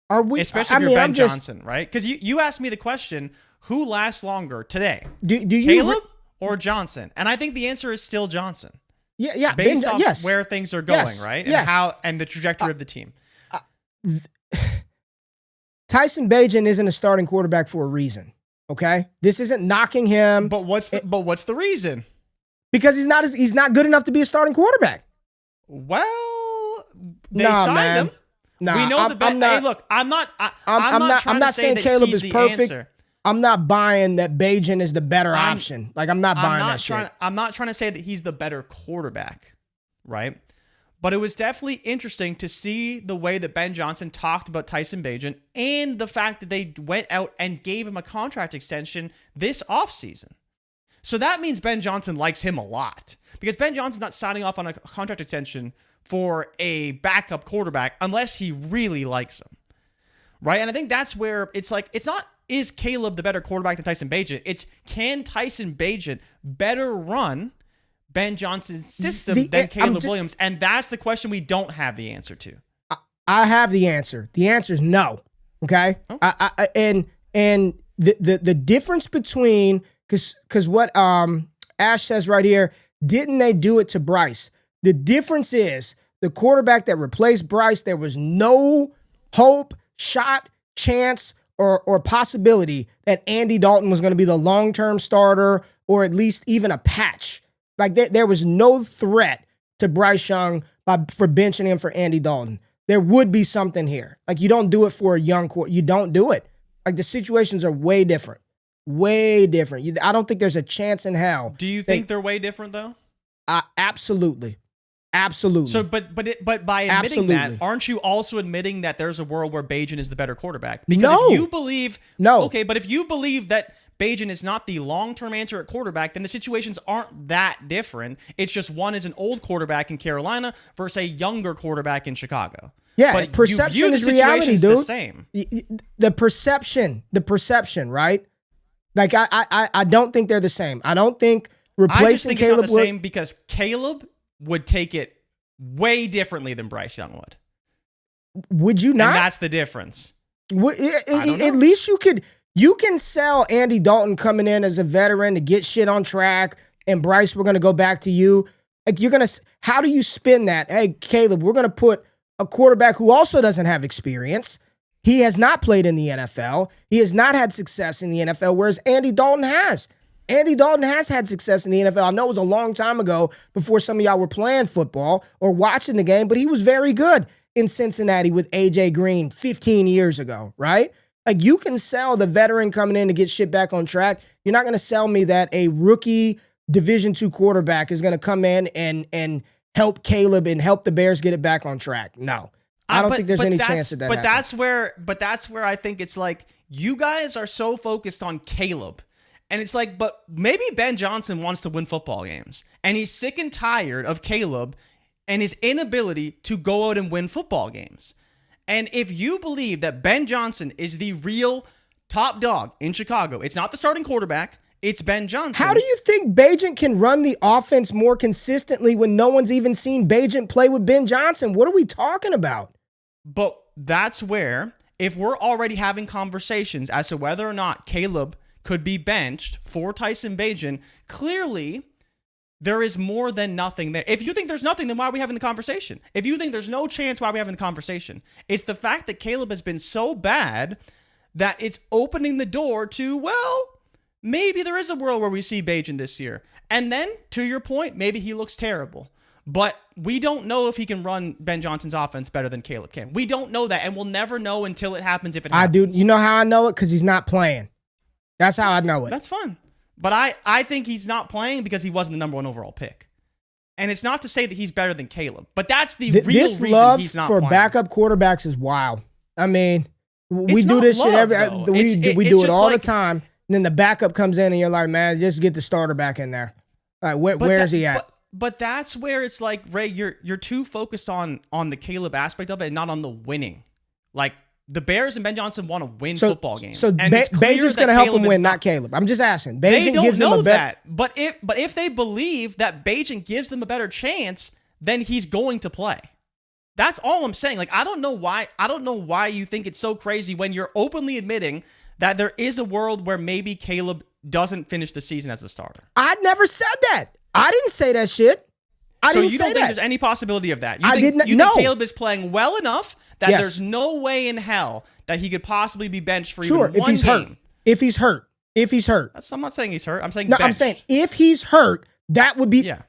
Especially if you're Ben Johnson, right? Because you asked me the question, who lasts longer today? Caleb or Johnson? And I think the answer is still Johnson. Yeah. Based off where things are going, right? And and the trajectory of the team. Tyson Bagent isn't a starting quarterback for a reason. Okay? This isn't knocking him. But what's the reason? Because he's not good enough to be a starting quarterback. Well, they signed him. No, we know hey, look, I'm not saying Caleb is perfect. Answer. I'm not buying that Bagent is the better option. Like I'm not buying that shit. I'm not trying to say that he's the better quarterback, right? But it was definitely interesting to see the way that Ben Johnson talked about Tyson Bagent and the fact that they went out and gave him a contract extension this offseason. So that means Ben Johnson likes him a lot because Ben Johnson's not signing off on a contract extension for a backup quarterback unless he really likes him, right? And I think that's where it's like, it's not, is Caleb the better quarterback than Tyson Bagent? It's, can Tyson Bagent better run Ben Johnson's system than Caleb Williams? And that's the question we don't have the answer to. I have the answer. The answer is no. Okay. And the difference between, because what Ash says right here, didn't they do it to Bryce? The difference is the quarterback that replaced Bryce, there was no hope, shot, chance, or possibility that Andy Dalton was going to be the long-term starter or at least even a patch. Like there was no threat to Bryce Young for benching him for Andy Dalton. There would be something here. Like you don't do it for a young quarterback. You don't do it. Like the situations are way different. Way different. I don't think there's a chance in hell. Do you think they're way different though? Absolutely. So, but by admitting that, aren't you also admitting that there's a world where Bagent is the better quarterback? Because if you believe, okay, but if you believe that Bagent is not the long-term answer at quarterback, then the situations aren't that different. It's just one is an old quarterback in Carolina versus a younger quarterback in Chicago. Yeah, but perception is reality, dude. The perception, right? Like I don't think they're the same. I don't think replacing Caleb it's not the same because Caleb would take it way differently than Bryce Young would. Would you not? And that's the difference. At least you can sell Andy Dalton coming in as a veteran to get shit on track, and Bryce, we're going to go back to you. Like how do you spin that? Hey, Caleb, we're going to put a quarterback who also doesn't have experience. He has not played in the NFL. He has not had success in the NFL, whereas Andy Dalton has. Andy Dalton has had success in the NFL. I know it was a long time ago before some of y'all were playing football or watching the game, but he was very good in Cincinnati with A.J. Green 15 years ago, right? Like, you can sell the veteran coming in to get shit back on track. You're not going to sell me that a rookie Division II quarterback is going to come in and help Caleb and help the Bears get it back on track. No. I don't think there's any chance of that. But that's where I think it's like, you guys are so focused on Caleb. And it's like, but maybe Ben Johnson wants to win football games. And he's sick and tired of Caleb and his inability to go out and win football games. And if you believe that Ben Johnson is the real top dog in Chicago, it's not the starting quarterback, it's Ben Johnson. How do you think Bagent can run the offense more consistently when no one's even seen Bagent play with Ben Johnson? What are we talking about? But that's where, if we're already having conversations as to whether or not Caleb could be benched for Tyson Bagent, clearly there is more than nothing there. If you think there's nothing, then why are we having the conversation? If you think there's no chance, why are we having the conversation? It's the fact that Caleb has been so bad that it's opening the door to, well, maybe there is a world where we see Bagent this year. And then, to your point, maybe he looks terrible. But we don't know if he can run Ben Johnson's offense better than Caleb can. We don't know that, and we'll never know until it happens if it happens. I do. You know how I know it? Because he's not playing. That's how I know it. That's fun. But I think he's not playing because he wasn't the number 1 overall pick. And it's not to say that he's better than Caleb, but that's the real reason he's not playing. This love for backup quarterbacks is wild. I mean, we do this shit we do it all the time. And then the backup comes in and you're like, man, just get the starter back in there. Like, where is he at? But that's where it's like, Ray, you're too focused on the Caleb aspect of it and not on the winning. Like, the Bears and Ben Johnson want to win football games. So Bagent's going to help him win, not Caleb. I'm just asking. Bagent gives them a better. But if they believe that Bagent gives them a better chance, then he's going to play. That's all I'm saying. Like, I don't know why you think it's so crazy when you're openly admitting that there is a world where maybe Caleb doesn't finish the season as a starter. I never said that. I didn't say that shit. So you don't think there's any possibility of that? You think Caleb is playing well enough that there's no way in hell that he could possibly be benched for even one game? If he's hurt. I'm not saying he's hurt. I'm saying benched. I'm saying if he's hurt, that would be. Yeah.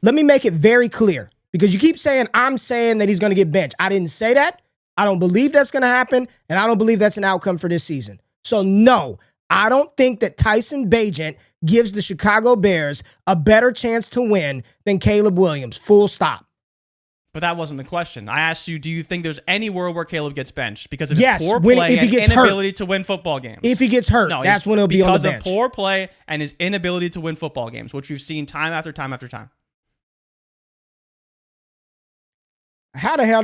Let me make it very clear, because you keep saying I'm saying that he's going to get benched. I didn't say that. I don't believe that's going to happen, and I don't believe that's an outcome for this season. So no, I don't think that Tyson Bagent gives the Chicago Bears a better chance to win than Caleb Williams. Full stop. But that wasn't the question. I asked you, do you think there's any world where Caleb gets benched because of his poor play and inability to win football games? If he gets hurt, that's when he'll be on the bench. Because of poor play and his inability to win football games, which we've seen time after time after time. How the hell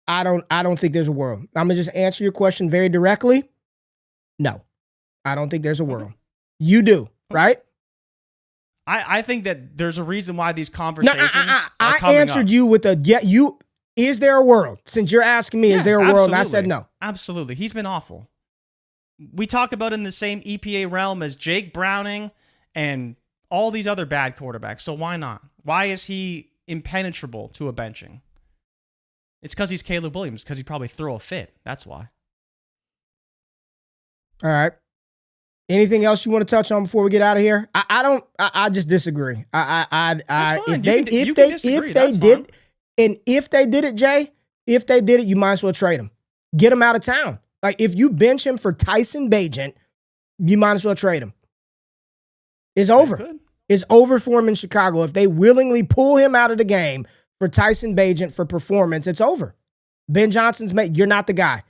I don't think there's a world. I'm gonna just answer your question very directly. No, I don't think there's a world. You do, right? I think that there's a reason why these conversations are coming I answered up. you with is there a world? Since you're asking me, is there a world? And I said no. Absolutely. He's been awful. We talk about in the same EPA realm as Jake Browning and all these other bad quarterbacks. So why not? Why is he impenetrable to a benching? It's because he's Caleb Williams, because he'd probably throw a fit. That's why. All right. Anything else you want to touch on before we get out of here? I just disagree. If they did it, Jay, if they did it, you might as well trade him. Get him out of town. Like, if you bench him for Tyson Bagent, you might as well trade him. It's over. It's over for him in Chicago. If they willingly pull him out of the game for Tyson Bagent for performance, it's over. Ben Johnson's you're not the guy.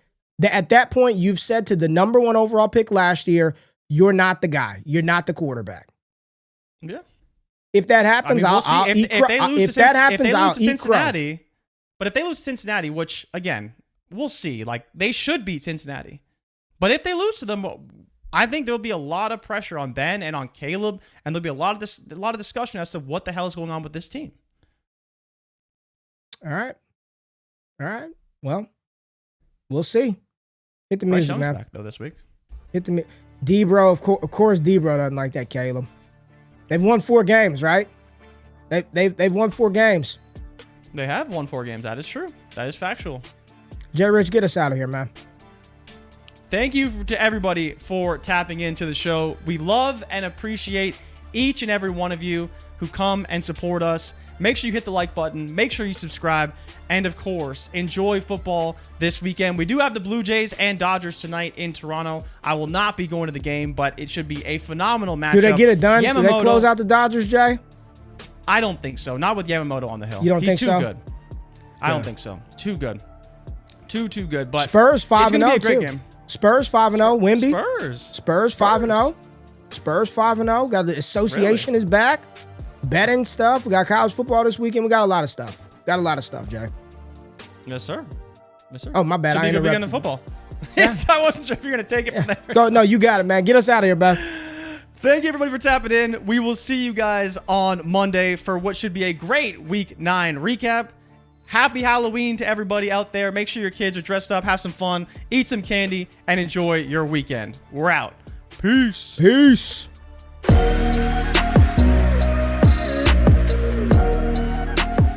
At that point, you've said to the number 1 overall pick last year, you're not the guy. You're not the quarterback. Yeah. If that happens, I'll eat crow. If that happens, I'll eat Cincinnati. But if they lose Cincinnati, which, again, we'll see. Like, they should beat Cincinnati. But if they lose to them, I think there'll be a lot of pressure on Ben and on Caleb, and there'll be a lot of discussion as to what the hell is going on with this team. All right. Well, we'll see. Hit the music, man. Back though this week. Hit the D-Bro, of course D-Bro doesn't like that, Caleb. They've won 4 games, right? They've won 4 games. They have won 4 games. That is true. That is factual. JRich, get us out of here, man. Thank you to everybody for tapping into the show. We love and appreciate each and every one of you who come and support us. Make sure you hit the like button. Make sure you subscribe. And, of course, enjoy football this weekend. We do have the Blue Jays and Dodgers tonight in Toronto. I will not be going to the game, but it should be a phenomenal matchup. Do they get it done? Do they close out the Dodgers, Jay? I don't think so. Not with Yamamoto on the hill. You don't think so? He's too good. I don't think so. Too good. Too good. But Spurs 5-0 it's going to be a great game. Spurs 5-0. Wemby. Spurs 5-0. Spurs 5-0. Got the association is back. Betting stuff. We got college football this weekend. We got a lot of stuff. Jay. Yes, sir. Oh, my bad. I interrupted. Weekend of football. Yeah. I wasn't sure if you're going to take it from there. No, you got it, man. Get us out of here, man. Thank you, everybody, for tapping in. We will see you guys on Monday for what should be a great Week 9 recap. Happy Halloween to everybody out there. Make sure your kids are dressed up, have some fun, eat some candy, and enjoy your weekend. We're out. Peace. Peace.